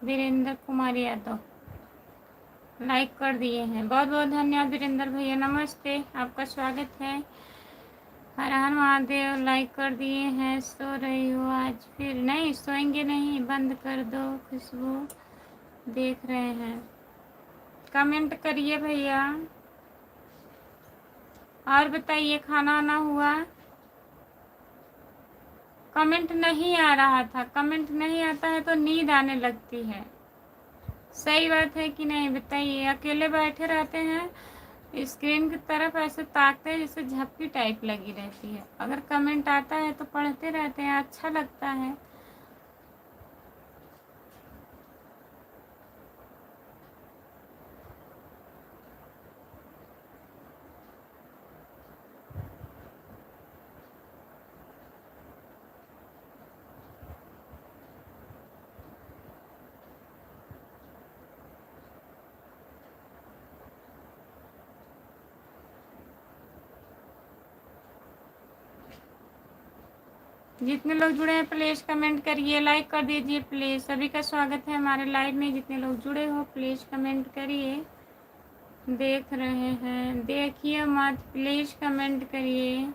वीरेंद्र कुमार यादव लाइक कर दिए हैं, बहुत बहुत धन्यवाद वीरेंद्र भैया। नमस्ते, आपका स्वागत है। हर हर महादेव लाइक कर दिए हैं। सो रही हो आज? फिर नहीं सोएंगे, नहीं, बंद कर दो। खुशबू देख रहे हैं, कमेंट करिए भैया। और बताइए, खाना वाना हुआ? कमेंट नहीं आ रहा था। कमेंट नहीं आता है तो नींद आने लगती है। सही बात है कि नहीं बताइए। अकेले बैठे रहते हैं, स्क्रीन की तरफ ऐसे ताकते हैं जैसे झपकी टाइप लगी रहती है। अगर कमेंट आता है तो पढ़ते रहते हैं, अच्छा लगता है। जितने लोग जुड़े हैं प्लीज़ कमेंट करिए, लाइक कर दीजिए प्लीज़। सभी का स्वागत है हमारे लाइव में। जितने लोग जुड़े हो प्लीज़ कमेंट करिए। देख रहे हैं, देखिए मत, प्लीज़ कमेंट करिए।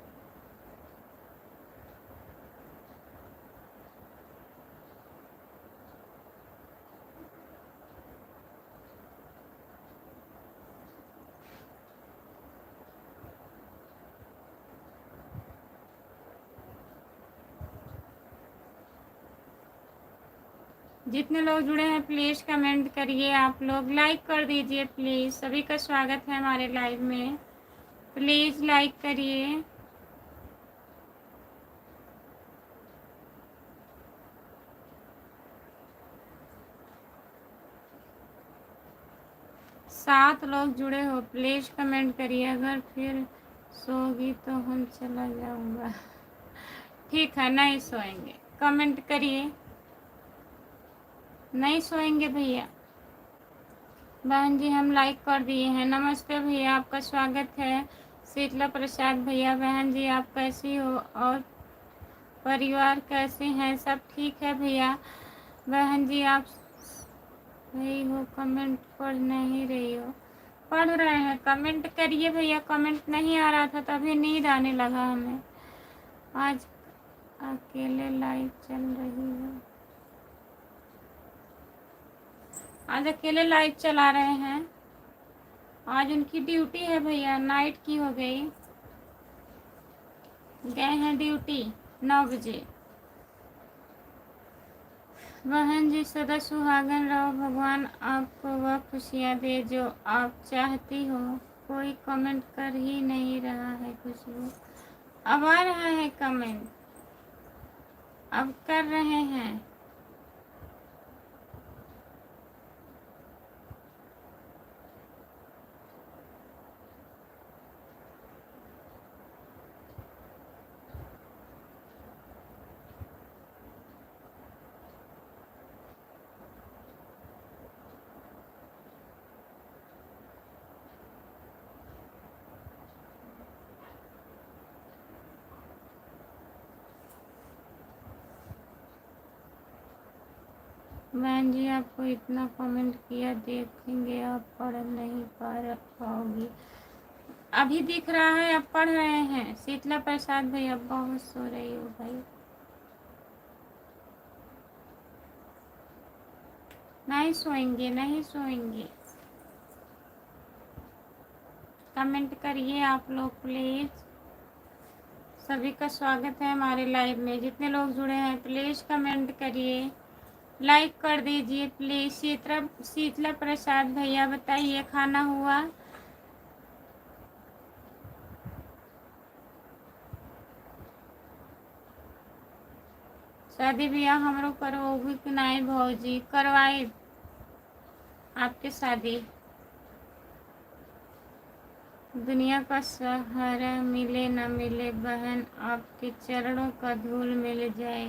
जितने लोग जुड़े हैं प्लीज़ कमेंट करिए। आप लोग लाइक कर दीजिए प्लीज़। सभी का स्वागत है हमारे लाइव में। प्लीज़ लाइक करिए। सात लोग जुड़े हो प्लीज़ कमेंट करिए। अगर फिर सोगी तो हम चला जाऊंगा। ठीक है, नहीं सोएंगे, कमेंट करिए। नहीं सोएंगे भैया। बहन जी हम लाइक कर दिए हैं। नमस्ते भैया, आपका स्वागत है। शीतला प्रसाद भैया, बहन जी आप कैसी हो और परिवार कैसे हैं? सब ठीक है भैया। बहन जी आप सही हो, कमेंट पढ़ नहीं रही हो? पढ़ रहे हैं, कमेंट करिए भैया। कमेंट नहीं आ रहा था तभी नींद आने लगा हमें। आज अकेले लाइव चल रही है। आज अकेले लाइव चला रहे हैं। आज उनकी ड्यूटी है भैया, नाइट की हो गई। गए हैं ड्यूटी 9 बजे। बहन जी सदा सुहागन रहो, भगवान आपको वह खुशियाँ दे जो आप चाहती हो। कोई कमेंट कर ही नहीं रहा है। खुशबू अब आ रहा है कमेंट, अब कर रहे हैं। बहन जी आपको इतना कमेंट किया, देखेंगे आप पढ़ नहीं पाओगी। अभी दिख रहा है आप पढ़ रहे हैं। शीतला प्रसाद भैया बहुत सो रही हो भाई। नहीं सोएंगे, नहीं सोएंगे। कमेंट करिए आप लोग प्लीज। सभी का स्वागत है हमारे लाइव में। जितने लोग जुड़े हैं प्लीज कमेंट करिए, लाइक कर दीजिए प्लीज। शीतला प्रसाद भैया बताइए खाना हुआ? शादी ब्याह हमरो करोगी कि नहीं भौजी? करवाए आपके शादी। दुनिया का सहारा मिले न मिले बहन, आपके चरणों का धूल मिल जाए।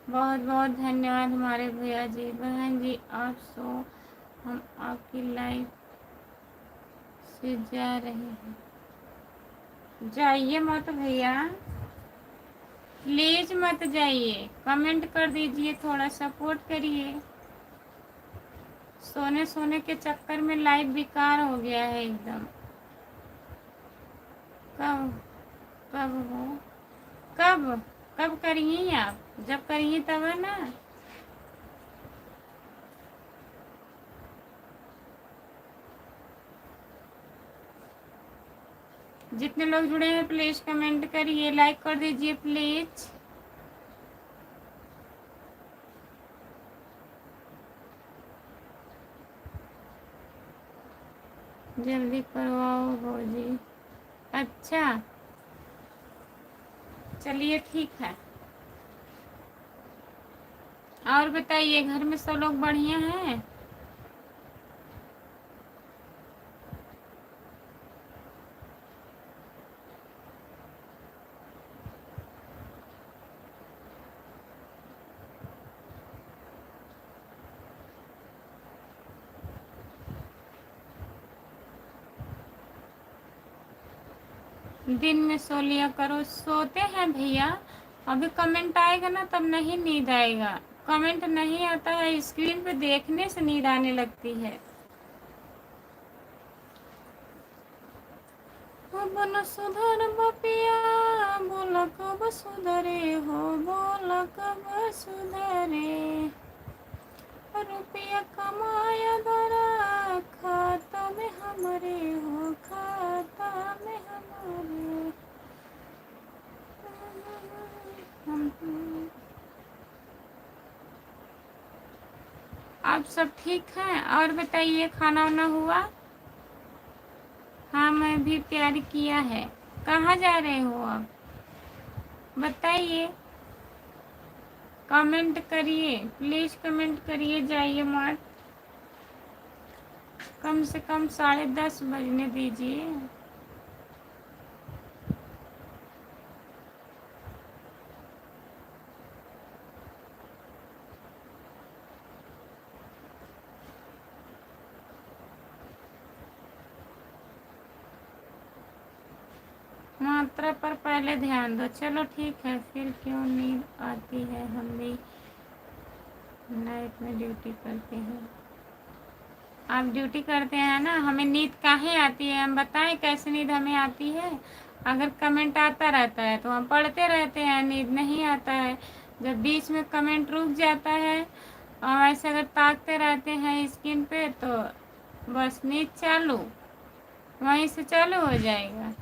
बहुत बहुत धन्यवाद हमारे भैया जी। बहन जी आप सो, हम आपकी लाइफ से जा रहे हैं। जाइए मत भैया, प्लीज मत जाइए। कमेंट कर दीजिए, थोड़ा सपोर्ट करिए। सोने सोने के चक्कर में लाइफ बेकार हो गया है एकदम। कब कब हो, कब कब करिए आप? जब करिए तब है ना। जितने लोग जुड़े हैं प्लीज कमेंट करिए, लाइक कर दीजिए प्लीज। जल्दी करवाओ भौजी। अच्छा चलिए ठीक है। और बताइए घर में सब लोग बढ़िया हैं? दिन में सो लिया करो। सोते हैं भैया, अभी कमेंट आएगा ना तब नहीं नींद आएगा। कमेंट नहीं आता है, स्क्रीन पे देखने से नींद आने लगती है। अब न सुधर बपिया, बोला कब सुधरे हो, बोला कब सुधरे। रुपया कमाया धरा खाता में हमारे हो, खाता में हमारे। आप सब ठीक हैं? और बताइए खाना वाना हुआ? हाँ मैं भी तैयारी किया है। कहाँ जा रहे हो आप बताइए? कमेंट करिए प्लीज, कमेंट करिए, जाइए मत। कम से कम 10:30 बजने दीजिए। मात्रा पर पहले ध्यान दो। चलो ठीक है, फिर क्यों नींद आती है? हम भी नाइट में ड्यूटी करते हैं। आप ड्यूटी करते हैं ना, हमें नींद काहे आती है? हम बताएं कैसे नींद हमें आती है? अगर कमेंट आता रहता है तो हम पढ़ते रहते हैं, नींद नहीं आता है। जब बीच में कमेंट रुक जाता है और ऐसे अगर ताकते रहते हैं स्क्रीन पे तो बस नींद चालू, वहीं से चालू हो जाएगा।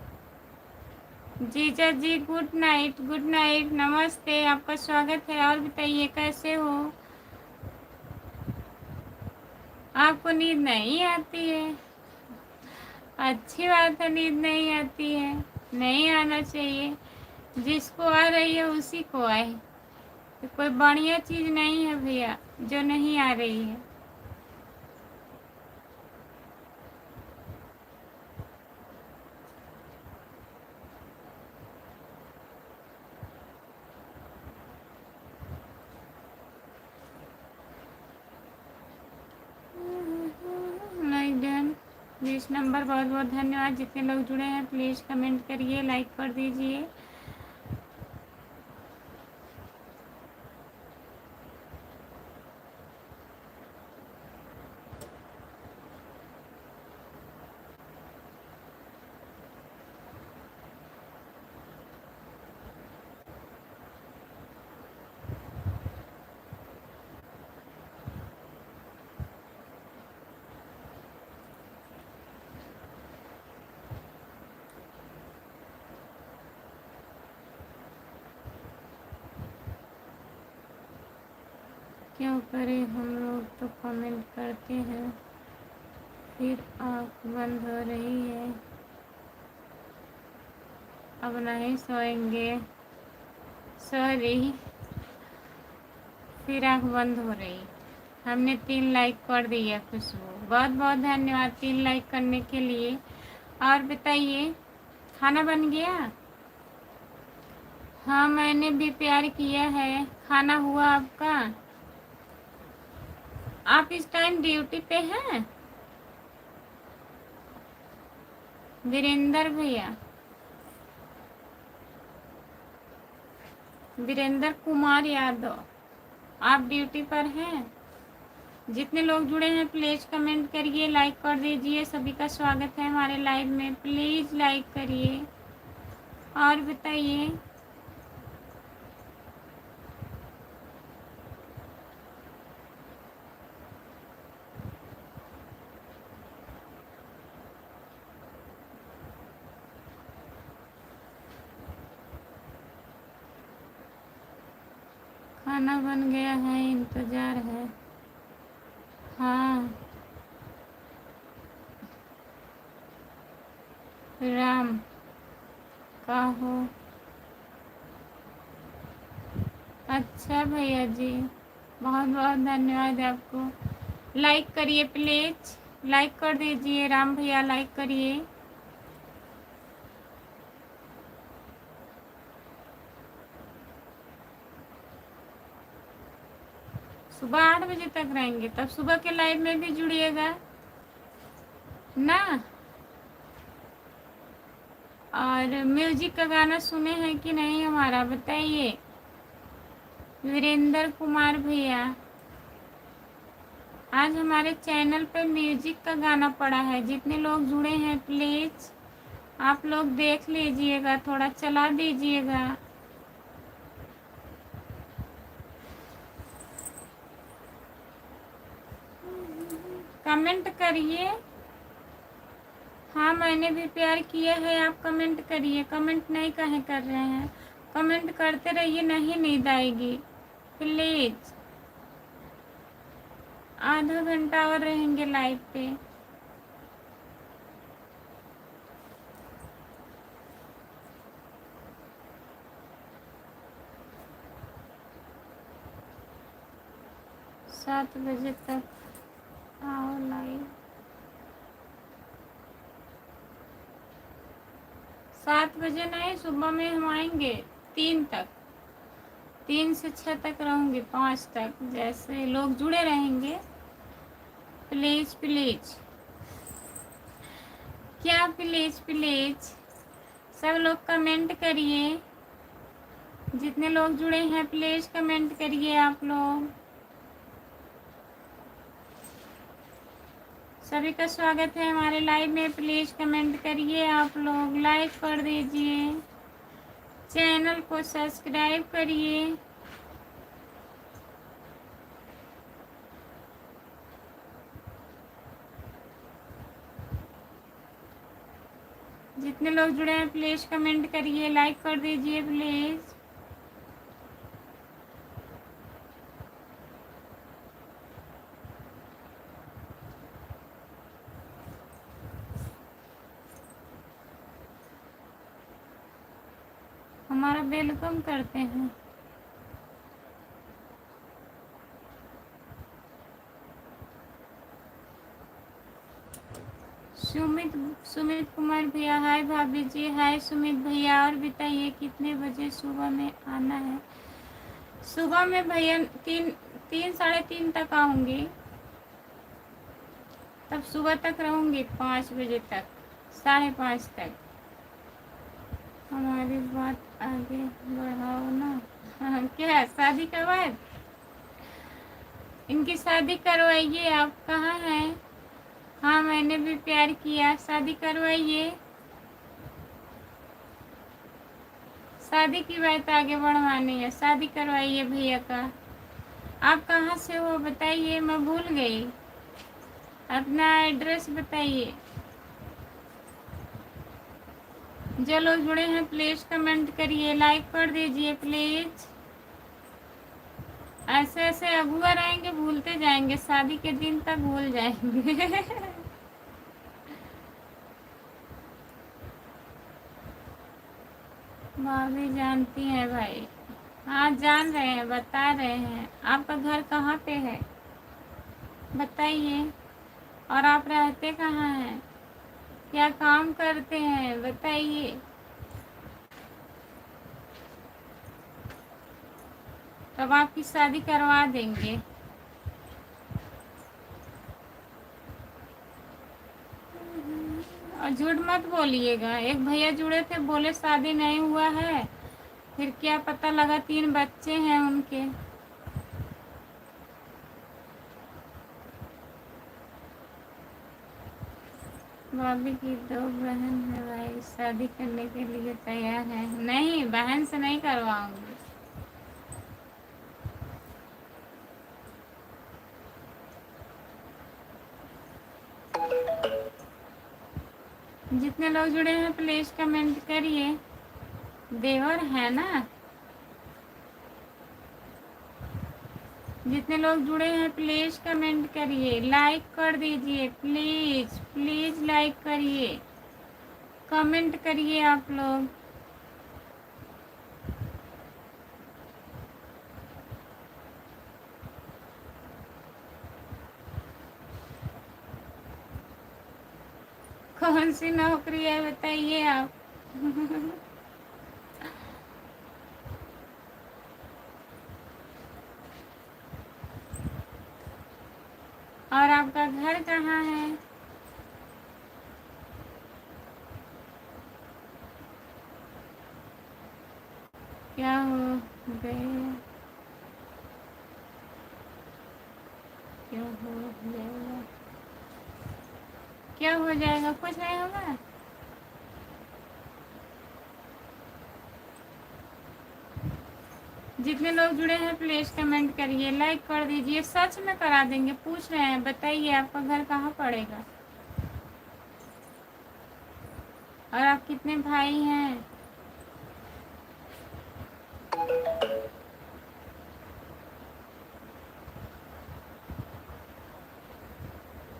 जीजा जी गुड नाइट, गुड नाइट, नमस्ते, आपका स्वागत है। और बताइए कैसे हो? आपको नींद नहीं आती है? अच्छी बात है, नींद नहीं आती है, नहीं आना चाहिए। जिसको आ रही है उसी को आए। तो कोई बढ़िया चीज़ नहीं है भैया जो नहीं आ रही है। नहीं डन 20 नंबर, बहुत बहुत धन्यवाद। जितने लोग जुड़े हैं प्लीज़ कमेंट करिए, लाइक कर दीजिए। क्यों करें, हम लोग तो कमेंट करते हैं। फिर आँख बंद हो रही है, अब नहीं सोएंगे, सॉरी। फिर आँख बंद हो रही। हमने 3 लाइक कर दिया खुशबू, बहुत बहुत धन्यवाद 3 लाइक करने के लिए। और बताइए, खाना बन गया? हाँ, मैंने भी प्यार किया है। खाना हुआ आपका? आप इस टाइम ड्यूटी पे हैं? वीरेंद्र भैया, वीरेंद्र कुमार यादव, आप ड्यूटी पर हैं? जितने लोग जुड़े हैं प्लीज कमेंट करिए, लाइक कर दीजिए। सभी का स्वागत है हमारे लाइव में, प्लीज लाइक करिए। और बताइए, खाना बन गया है, इंतजार है। हाँ, राम का हो? अच्छा भैया जी, बहुत बहुत धन्यवाद आपको। लाइक करिए प्लीज, लाइक कर दीजिए। राम भैया लाइक करिए। सुबह 8 बजे तक रहेंगे, तब सुबह के लाइव में भी जुड़िएगा ना। और म्यूजिक का गाना सुने हैं कि नहीं हमारा, बताइए। वीरेंद्र कुमार भैया, आज हमारे चैनल पे म्यूजिक का गाना पड़ा है। जितने लोग जुड़े हैं प्लीज आप लोग देख लीजिएगा, थोड़ा चला दीजिएगा। कमेंट करिए। हाँ, मैंने भी प्यार किया है, आप कमेंट करिए। कमेंट नहीं कहे कर रहे हैं, कमेंट करते रहिए, नहीं नींद आएगी प्लीज। आधा घंटा और रहेंगे लाइव पे। सात बजे तक आओ लाइव। 7 बजे नहीं, सुबह में हम आएंगे 3 तक, 3 से 6 तक रहूँगी, 5 तक, जैसे लोग जुड़े रहेंगे। प्लीज प्लीज, क्या प्लीज प्लीज, सब लोग कमेंट करिए। जितने लोग जुड़े हैं प्लीज कमेंट करिए आप लोग। सभी का स्वागत है हमारे लाइव में, प्लीज कमेंट करिए आप लोग, लाइक कर दीजिए, चैनल को सब्सक्राइब करिए। जितने लोग जुड़े हैं प्लीज कमेंट करिए, लाइक कर दीजिए प्लीज। हमारा वेलकम करते हैं। सुमित सुमित कुमार भैया, हाय भाभी जी, हाय सुमित भैया। और बताइए कितने बजे सुबह में आना है? सुबह में भैया 3 साढ़े 3 तक आऊँगी, तब सुबह तक रहूँगी 5 बजे तक, 5:30 तक। हमारी बात आगे बढ़ाओ ना। हाँ, क्या शादी का बाद? इनकी शादी करवाइए। आप कहाँ हैं? हाँ, मैंने भी प्यार किया, शादी करवाइए। शादी की बात आगे बढ़वानी है, शादी करवाइए भैया का। आप कहाँ से हो बताइए, मैं भूल गई, अपना एड्रेस बताइए। जो लोग जुड़े हैं प्लीज कमेंट करिए, लाइक कर दीजिए प्लीज। ऐसे ऐसे अगुआ रहेंगे, भूलते जाएंगे, शादी के दिन तक भूल जाएंगे। भाभी जानती हैं भाई। हाँ जान रहे हैं, बता रहे हैं। आपका घर कहाँ पे है बताइए, और आप रहते कहाँ हैं, क्या काम करते हैं बताइए। तब आपकी शादी करवा देंगे। और झूठ मत बोलिएगा। एक भैया जुड़े थे, बोले शादी नहीं हुआ है, फिर क्या पता लगा 3 बच्चे हैं उनके। भाभी की 2 बहन है भाई, शादी करने के लिए तैयार है। नहीं, बहन से नहीं करवाऊंगी। जितने लोग जुड़े हैं प्लीज कमेंट करिए। देवर है ना। जितने लोग जुड़े हैं प्लीज कमेंट करिए, लाइक कर दीजिए प्लीज, प्लीज लाइक करिए, कमेंट करिए आप लोग। कौन सी नौकरी है बताइए आप। और आपका घर कहाँ है। क्या हो गया, क्या हो जाएगा, क्या हो जाएगा, कुछ नहीं होगा। जितने लोग जुड़े हैं प्लीज कमेंट करिए, लाइक कर दीजिए। सच में करा देंगे, पूछ रहे हैं बताइए आपका घर कहाँ पड़ेगा, और आप कितने भाई हैं।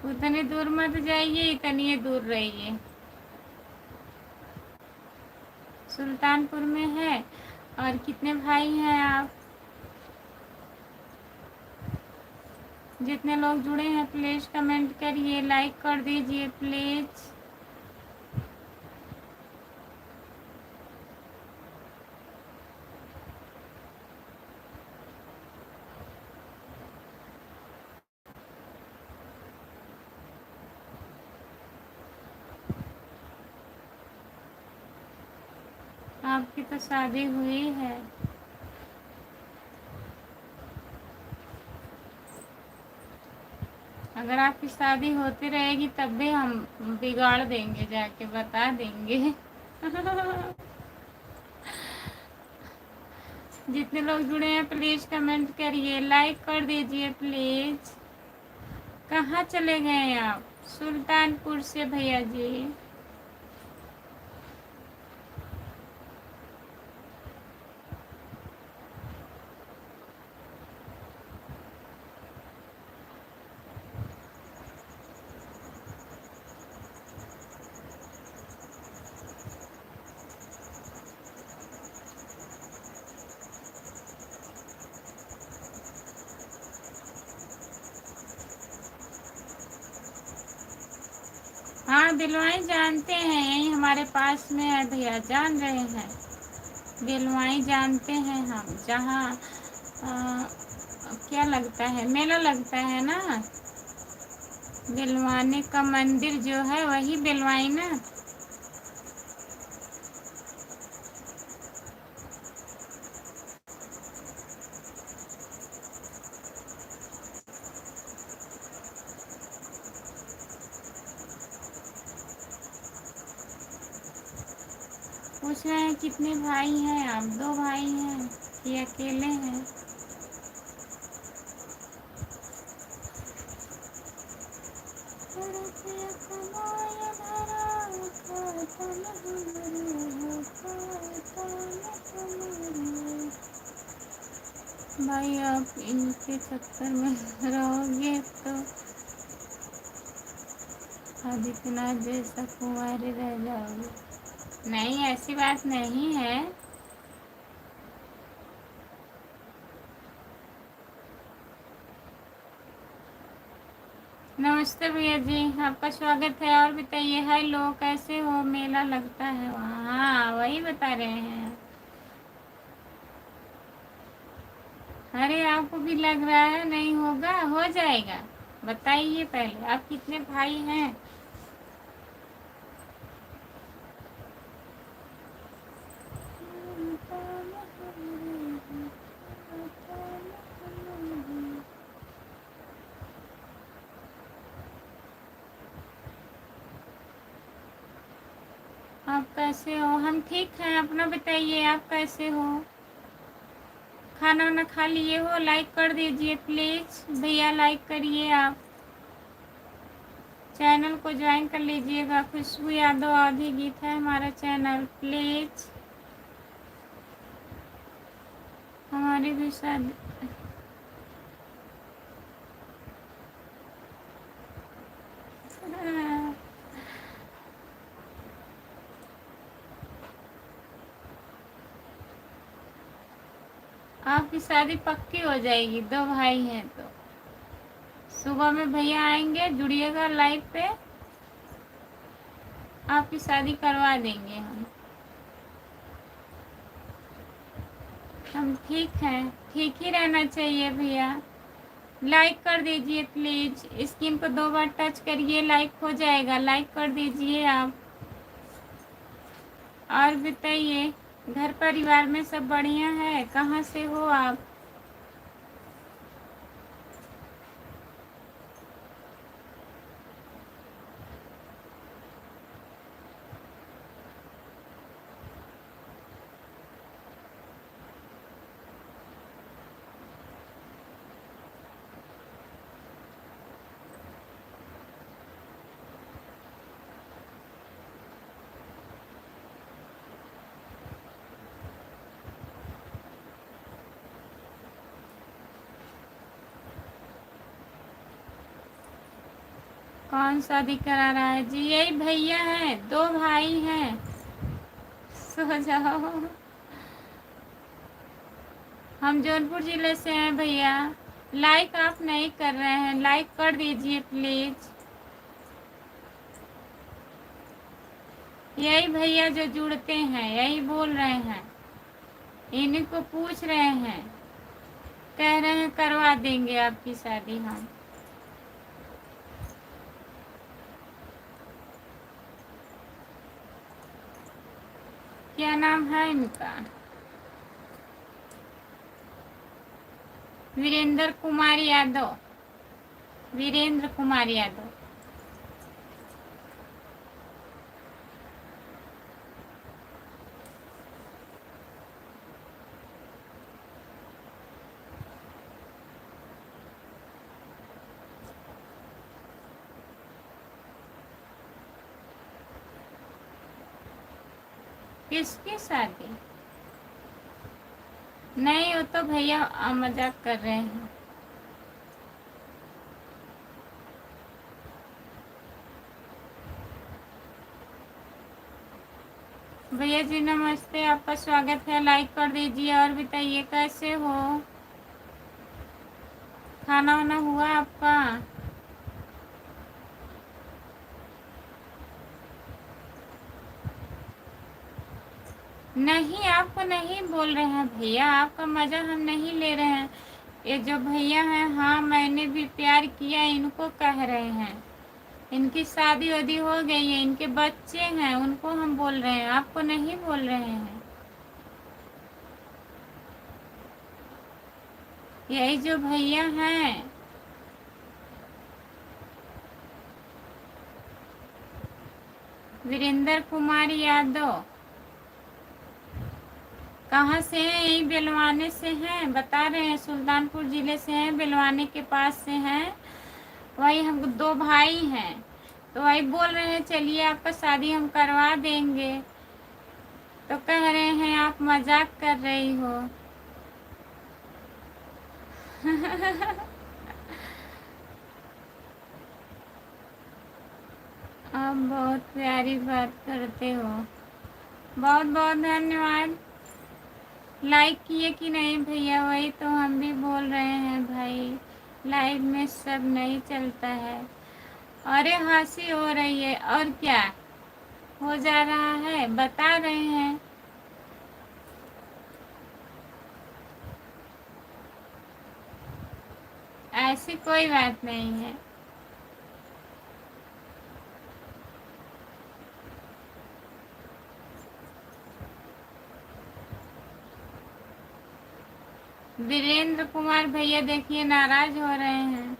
उतनी दूर मत जाइए, इतनी दूर रहिए। सुल्तानपुर में है। और कितने भाई हैं आप। जितने लोग जुड़े हैं प्लीज कमेंट करिए, लाइक कर दीजिए प्लीज। आपकी तो शादी हुई है। अगर आपकी शादी होती रहेगी तब भी हम बिगाड़ देंगे, जाके बता देंगे। जितने लोग जुड़े हैं प्लीज कमेंट करिए, लाइक कर दीजिए प्लीज। कहाँ चले गए आप। सुल्तानपुर से भैया जी। हाँ दिलवाई जानते हैं, यही हमारे पास में है भैया, जान रहे हैं। दिलवाई जानते हैं हम, जहाँ क्या लगता है, मेला लगता है ना, दिलवाने का मंदिर जो है वही दिलवाई ना। पूछ रहे हैं कितने भाई हैं आप। 2 भाई हैं कि अकेले हैं। भाई आप इनके चक्कर में रहोगे तो आदित्यनाथ जैसा कुंवारे रह जाओगे। नहीं, ऐसी बात नहीं है। नमस्ते भैया जी, आपका स्वागत है। और बताइए, हेलो, कैसे हो? मेला लगता है वहाँ? हाँ, वही बता रहे हैं। अरे आपको भी लग रहा है नहीं होगा? हो जाएगा। बताइए पहले, आप कितने भाई हैं? आप कैसे हो? हम ठीक हैं। अपना बताइए, आप कैसे हो? खाना वाना खा लिए हो? लाइक कर दीजिए प्लीज भैया, लाइक करिए। आप चैनल को ज्वाइन कर लीजिएगा। खुशबू यादव आधी गीत है हमारा चैनल, प्लीज। हमारी भी शादी। आपकी शादी पक्की हो जाएगी, 2 भाई हैं तो। सुबह में भैया आएंगे, जुड़िएगा लाइव पे, आपकी शादी करवा देंगे हम। ठीक हैं, ठीक ही रहना चाहिए भैया। लाइक कर दीजिए प्लीज, स्क्रीन को 2 बार टच करिए, लाइक हो जाएगा। लाइक कर दीजिए आप। और बताइए, घर परिवार में सब बढ़िया है? कहाँ से हो आप? कौन शादी करा रहा है जी? यही भैया हैं, 2 भाई हैं। सो जाओ। हम जौनपुर जिले से हैं भैया। लाइक आप नहीं कर रहे हैं, लाइक कर दीजिए प्लीज। यही भैया जो जुड़ते हैं, यही बोल रहे हैं, इन्हीं को पूछ रहे हैं, कह रहे हैं करवा देंगे आपकी शादी हम। क्या नाम है इनका? वीरेंद्र कुमार यादव। वीरेंद्र कुमार यादव। किसकी शादी? नहीं, वो तो भैया मजाक कर रहे हैं। भैया जी नमस्ते, आपका स्वागत है। लाइक कर दीजिए। और बताइए कैसे हो? खाना वाना हुआ आपका? नहीं, आपको नहीं बोल रहे हैं भैया, आपका मजा हम नहीं ले रहे हैं। ये जो भैया हैं, हाँ मैंने भी प्यार किया, इनको कह रहे हैं। इनकी शादी वादी हो गई है, इनके बच्चे हैं, उनको हम बोल रहे हैं, आपको नहीं बोल रहे हैं। यही जो भैया हैं, वीरेंद्र कुमार यादव। कहाँ से हैं? यही बेलवाने से हैं, बता रहे हैं सुल्तानपुर जिले से हैं, बेलवाने के पास से हैं। वही हम 2 भाई हैं, तो वही बोल रहे हैं चलिए आपका शादी हम करवा देंगे। तो कह रहे हैं आप मजाक कर रही हो। आप बहुत प्यारी बात करते हो। बहुत बहुत धन्यवाद। लाइक किए कि नहीं भैया? वही तो हम भी बोल रहे हैं भाई, लाइव में सब नहीं चलता है। अरे हंसी हो रही है और क्या हो जा रहा है बता रहे हैं। ऐसी कोई बात नहीं है। वीरेंद्र कुमार भैया देखिए नाराज हो रहे हैं।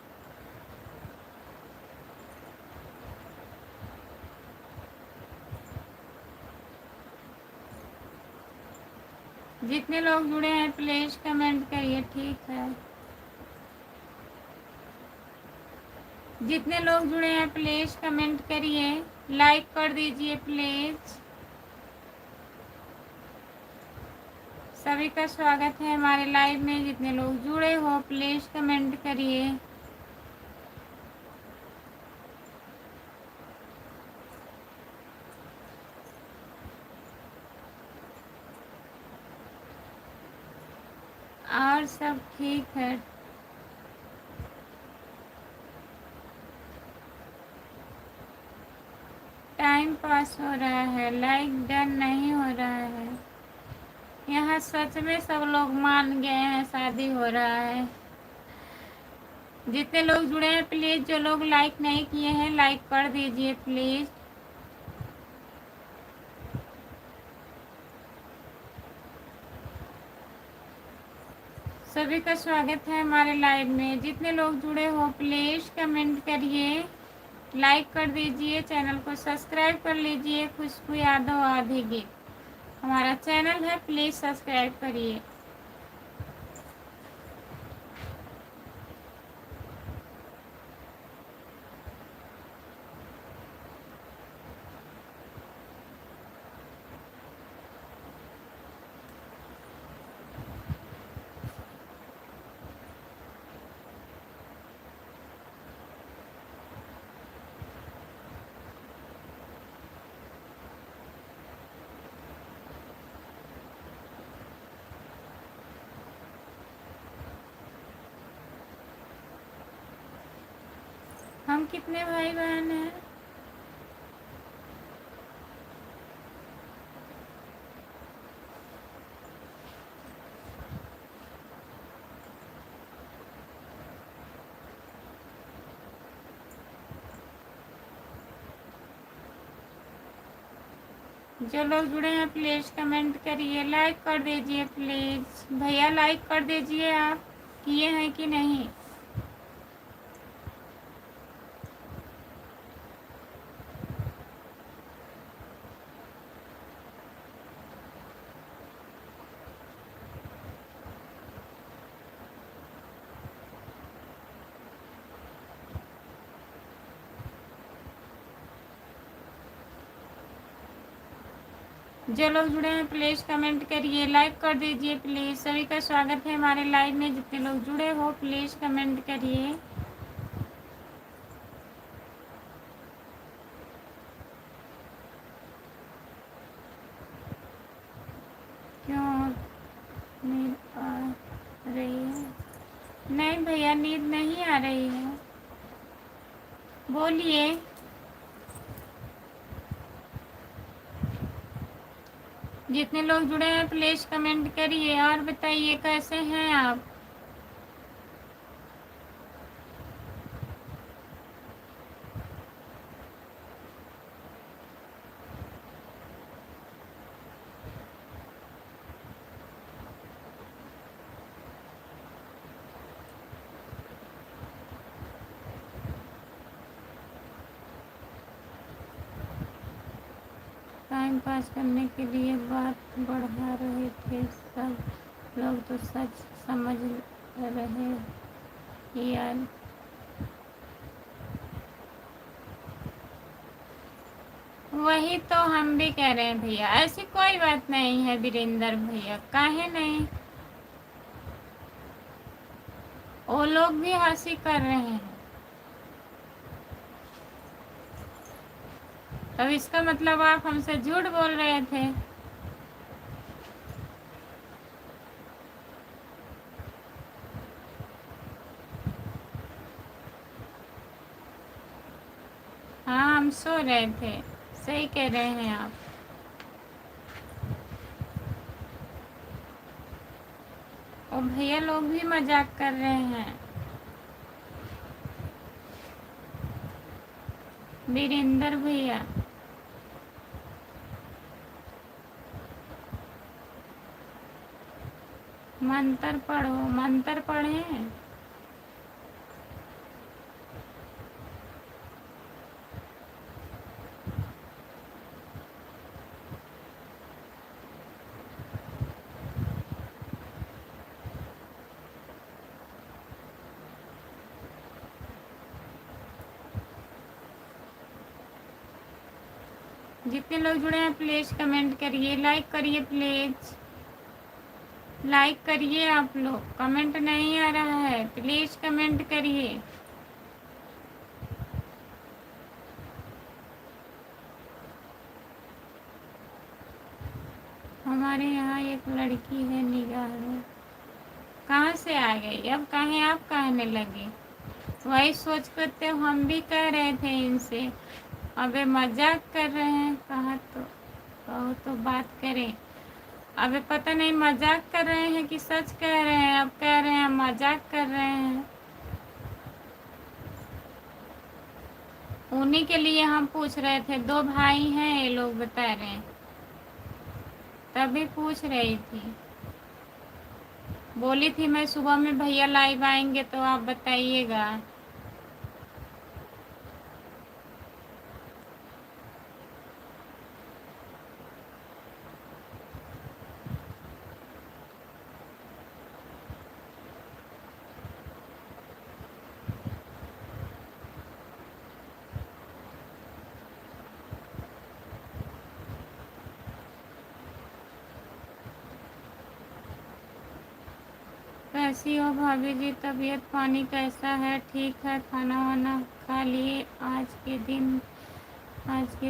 जितने लोग जुड़े हैं प्लीज कमेंट करिए, ठीक है। जितने लोग जुड़े हैं प्लीज कमेंट करिए, लाइक कर दीजिए प्लीज। सभी का स्वागत है हमारे लाइव में। जितने लोग जुड़े हो प्लीज कमेंट करिए। और सब ठीक है। टाइम पास हो रहा है, लाइक डन नहीं हो रहा है। यहाँ सच में सब लोग मान गए हैं शादी हो रहा है। जितने लोग जुड़े हैं प्लीज, जो लोग लाइक नहीं किए हैं लाइक कर दीजिए प्लीज। सभी का स्वागत है हमारे लाइव में। जितने लोग जुड़े हो प्लीज कमेंट करिए, लाइक कर दीजिए, चैनल को सब्सक्राइब कर लीजिए। खुशबू यादव आधी गीत हमारा चैनल है, प्लीज सब्सक्राइब करिए। हम कितने भाई बहन हैं? जो लोग जुड़े हैं प्लीज कमेंट करिए, लाइक कर दीजिए प्लीज। भैया लाइक कर दीजिए, आप किए हैं कि नहीं? जो लोग जुड़े हैं प्लीज कमेंट करिए, लाइक कर दीजिए प्लीज। सभी का स्वागत है हमारे लाइव में। जितने लोग जुड़े हो प्लीज कमेंट करिए। क्यों नींद आ रही है? नहीं भैया नींद नहीं आ रही है, बोलिए। जितने लोग जुड़े हैं प्लीज कमेंट करिए और बताइए कैसे हैं आप। टाइम पास करने के लिए बात बढ़ा रहे थे सब लोग, तो सच समझ रहे यार। वही तो हम भी कह रहे हैं भैया, ऐसी कोई बात नहीं है वीरेंद्र भैया, काहे नहीं। वो लोग भी हंसी कर रहे हैं। अब इसका मतलब आप हमसे झूठ बोल रहे थे। हाँ, हम सो रहे थे। सही कह रहे हैं आप। और भैया लोग भी मजाक कर रहे हैं। वीरेंद्र भैया, मंत्र पढ़ो। मंत्र पढ़े। जितने लोग जुड़े हैं प्लीज कमेंट करिए, लाइक करिए प्लीज। लाइक करिए आप लोग, कमेंट नहीं आ रहा है, प्लीज कमेंट करिए। हमारे यहाँ एक लड़की है निगाह में। कहाँ से आ गई? अब कहें आप कहने लगे। वही सोच कर तो हम भी कह रहे थे इनसे, अबे मजाक कर रहे हैं। कहो तो बात करें। अबे पता नहीं मजाक कर रहे हैं कि सच कह रहे हैं। अब कह रहे हैं मजाक कर रहे हैं। उन्हीं के लिए हम पूछ रहे थे, दो भाई हैं ये लोग बता रहे हैं, तभी पूछ रही थी। बोली थी मैं सुबह में भैया लाइव आएंगे तो आप बताइएगा। कैसी हो भाभी जी? तबीयत पानी कैसा है? ठीक है? खाना वाना खा लिए? आज के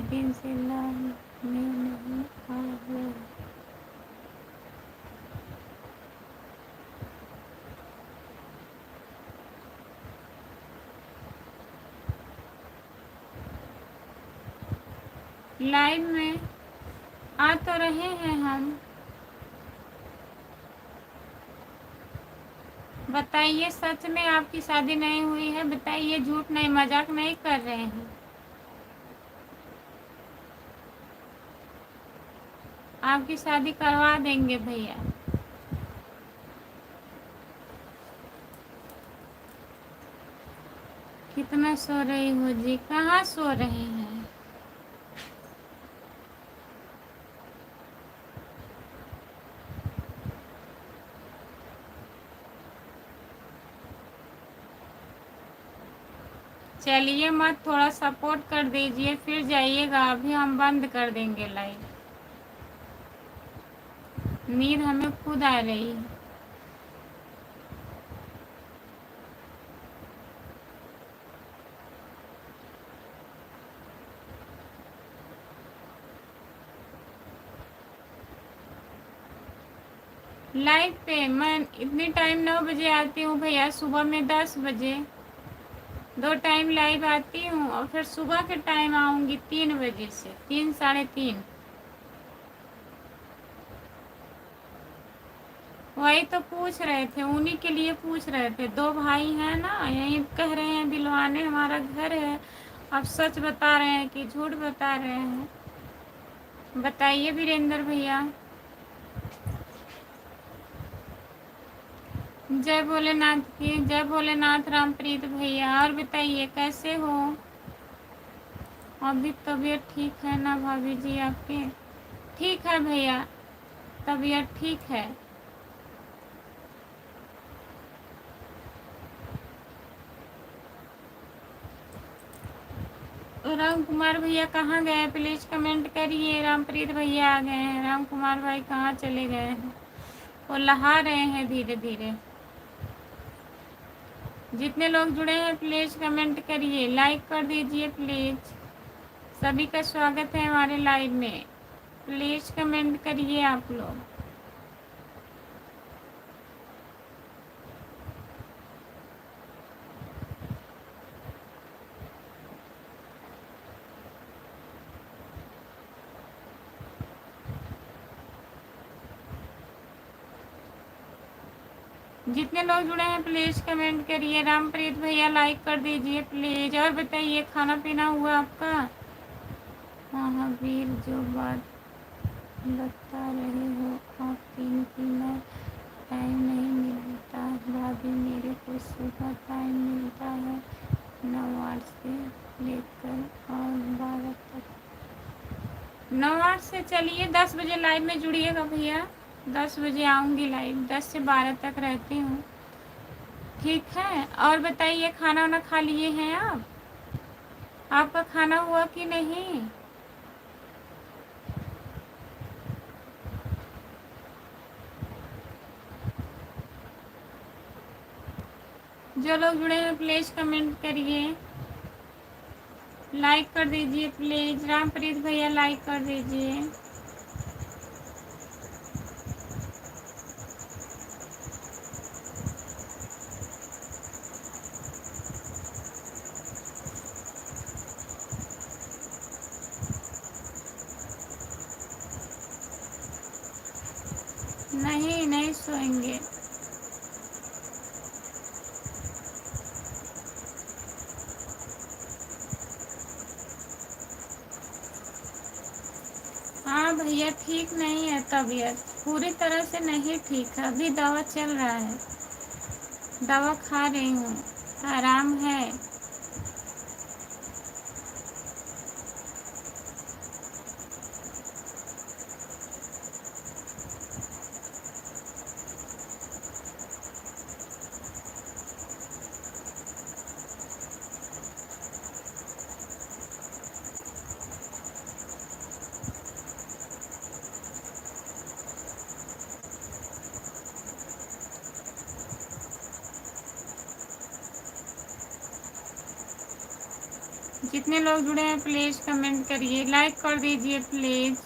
दिन से लाइव में नहीं आ रहे। लाइव में आ तो रहे हैं हम। बताइए सच में आपकी शादी नहीं हुई है? बताइए, झूठ नहीं, मजाक नहीं कर रहे हैं। आपकी शादी करवा देंगे भैया। कितना सो रही हो जी? कहाँ सो रहे हैं? चलिए मत, थोड़ा सपोर्ट कर दीजिए फिर जाइएगा। अभी हम बंद कर देंगे लाइव। नींद हमें खुद आ रही है। लाइव पे मैं इतनी टाइम 9 बजे आती हूँ भैया, सुबह में 10 बजे। 2 टाइम लाइव आती हूँ और फिर सुबह के टाइम आऊँगी 3 बजे से 3 साढ़े 3। वही तो पूछ रहे थे, उन्हीं के लिए पूछ रहे थे। 2 भाई हैं ना, यही कह रहे हैं बिलवाने हमारा घर है। अब सच बता रहे हैं कि झूठ बता रहे हैं? बताइए वीरेंद्र भैया। जय भोलेनाथ की जय भोलेनाथ। रामप्रीत भैया, और बताइए कैसे हो? अभी तबीयत ठीक है ना भाभी जी आपके? ठीक है भैया, तबीयत ठीक है। राम कुमार भैया कहाँ गए? प्लीज कमेंट करिए। रामप्रीत भैया आ गए हैं। राम कुमार भाई कहाँ चले गए हैं? वो नहा रहे हैं धीरे धीरे। जितने लोग जुड़े हैं प्लीज कमेंट करिए, लाइक कर दीजिए प्लीज। सभी का स्वागत है हमारे लाइव में। प्लीज कमेंट करिए आप लोग। जितने लोग जुड़े हैं प्लीज कमेंट करिए। रामप्रीत भैया लाइक कर दीजिए प्लीज। और बताइए खाना पीना हुआ आपका? महावीर जो बात बता रहे हो आप तीन की मैं टाइम नहीं मिलता भाभी, मेरे को सुबह टाइम मिलता है 9 से लेकर और 12 तक। 9 से चलिए 10 बजे लाइव में जुड़िएगा भैया। 10 बजे आऊँगी लाइव, 10 से 12 तक रहती हूँ, ठीक है। और बताइए खाना वाना खा लिए हैं आप? आपका खाना हुआ कि नहीं? जो लोग जुड़े हैं प्लीज कमेंट करिए, लाइक कर दीजिए प्लीज। रामप्रीत भैया लाइक कर दीजिए। नहीं नहीं सोएंगे। हाँ भैया ठीक नहीं है तबीयत, पूरी तरह से नहीं ठीक है। अभी दवा चल रहा है, दवा खा रही हूँ, आराम है। जितने लोग जुड़े हैं प्लीज कमेंट करिए, लाइक कर दीजिए प्लीज।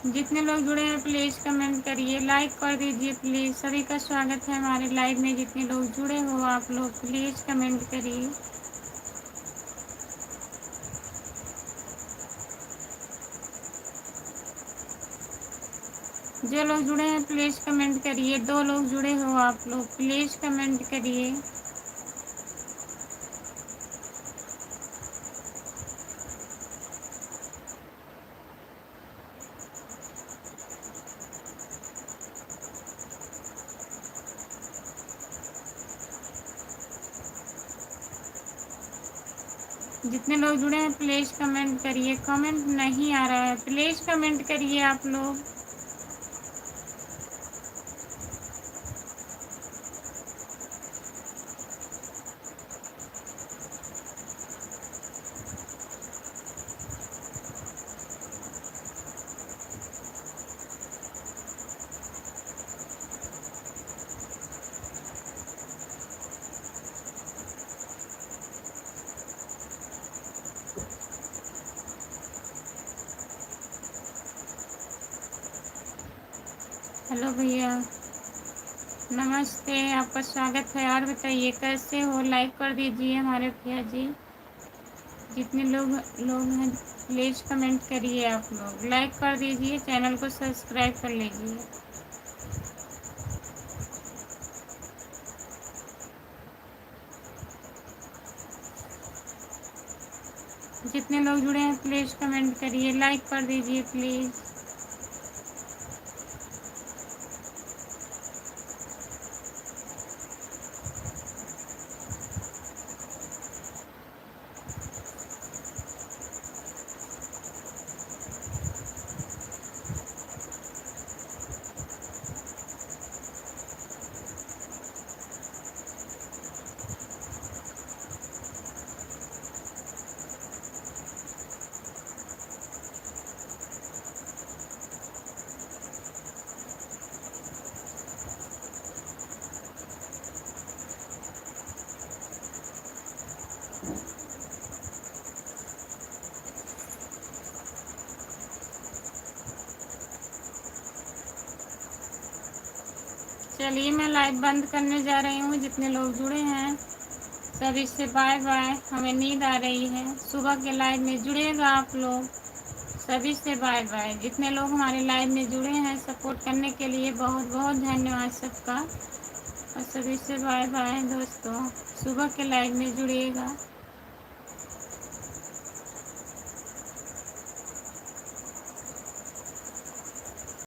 जितने लोग जुड़े हैं प्लीज कमेंट करिए, लाइक कर दीजिए प्लीज। सभी का स्वागत है हमारे लाइव में। जितने लोग जुड़े हो आप लोग प्लीज कमेंट करिए। जो लोग जुड़े हैं प्लीज कमेंट करिए। 2 लोग जुड़े हो आप लोग प्लीज कमेंट करिए। जितने लोग जुड़े हैं प्लीज कमेंट करिए। कमेंट नहीं आ रहा है, प्लीज कमेंट करिए आप लोग। हेलो भैया नमस्ते, आपका स्वागत है। और बताइए कैसे हो? लाइक कर दीजिए हमारे भैया जी। जितने लोग हैं प्लीज कमेंट करिए आप लोग, लाइक कर दीजिए, चैनल को सब्सक्राइब कर लीजिए। जितने लोग जुड़े हैं प्लीज कमेंट करिए, लाइक कर दीजिए प्लीज। चलिए मैं लाइव बंद करने जा रही हूँ। जितने लोग जुड़े हैं सभी से बाय बाय। हमें नींद आ रही है। सुबह के लाइव में जुड़िएगा आप लोग। सभी से बाय बाय। जितने लोग हमारे लाइव में जुड़े हैं सपोर्ट करने के लिए बहुत बहुत धन्यवाद सबका। और सभी से बाय बाय दोस्तों। सुबह के लाइव में जुड़िएगा।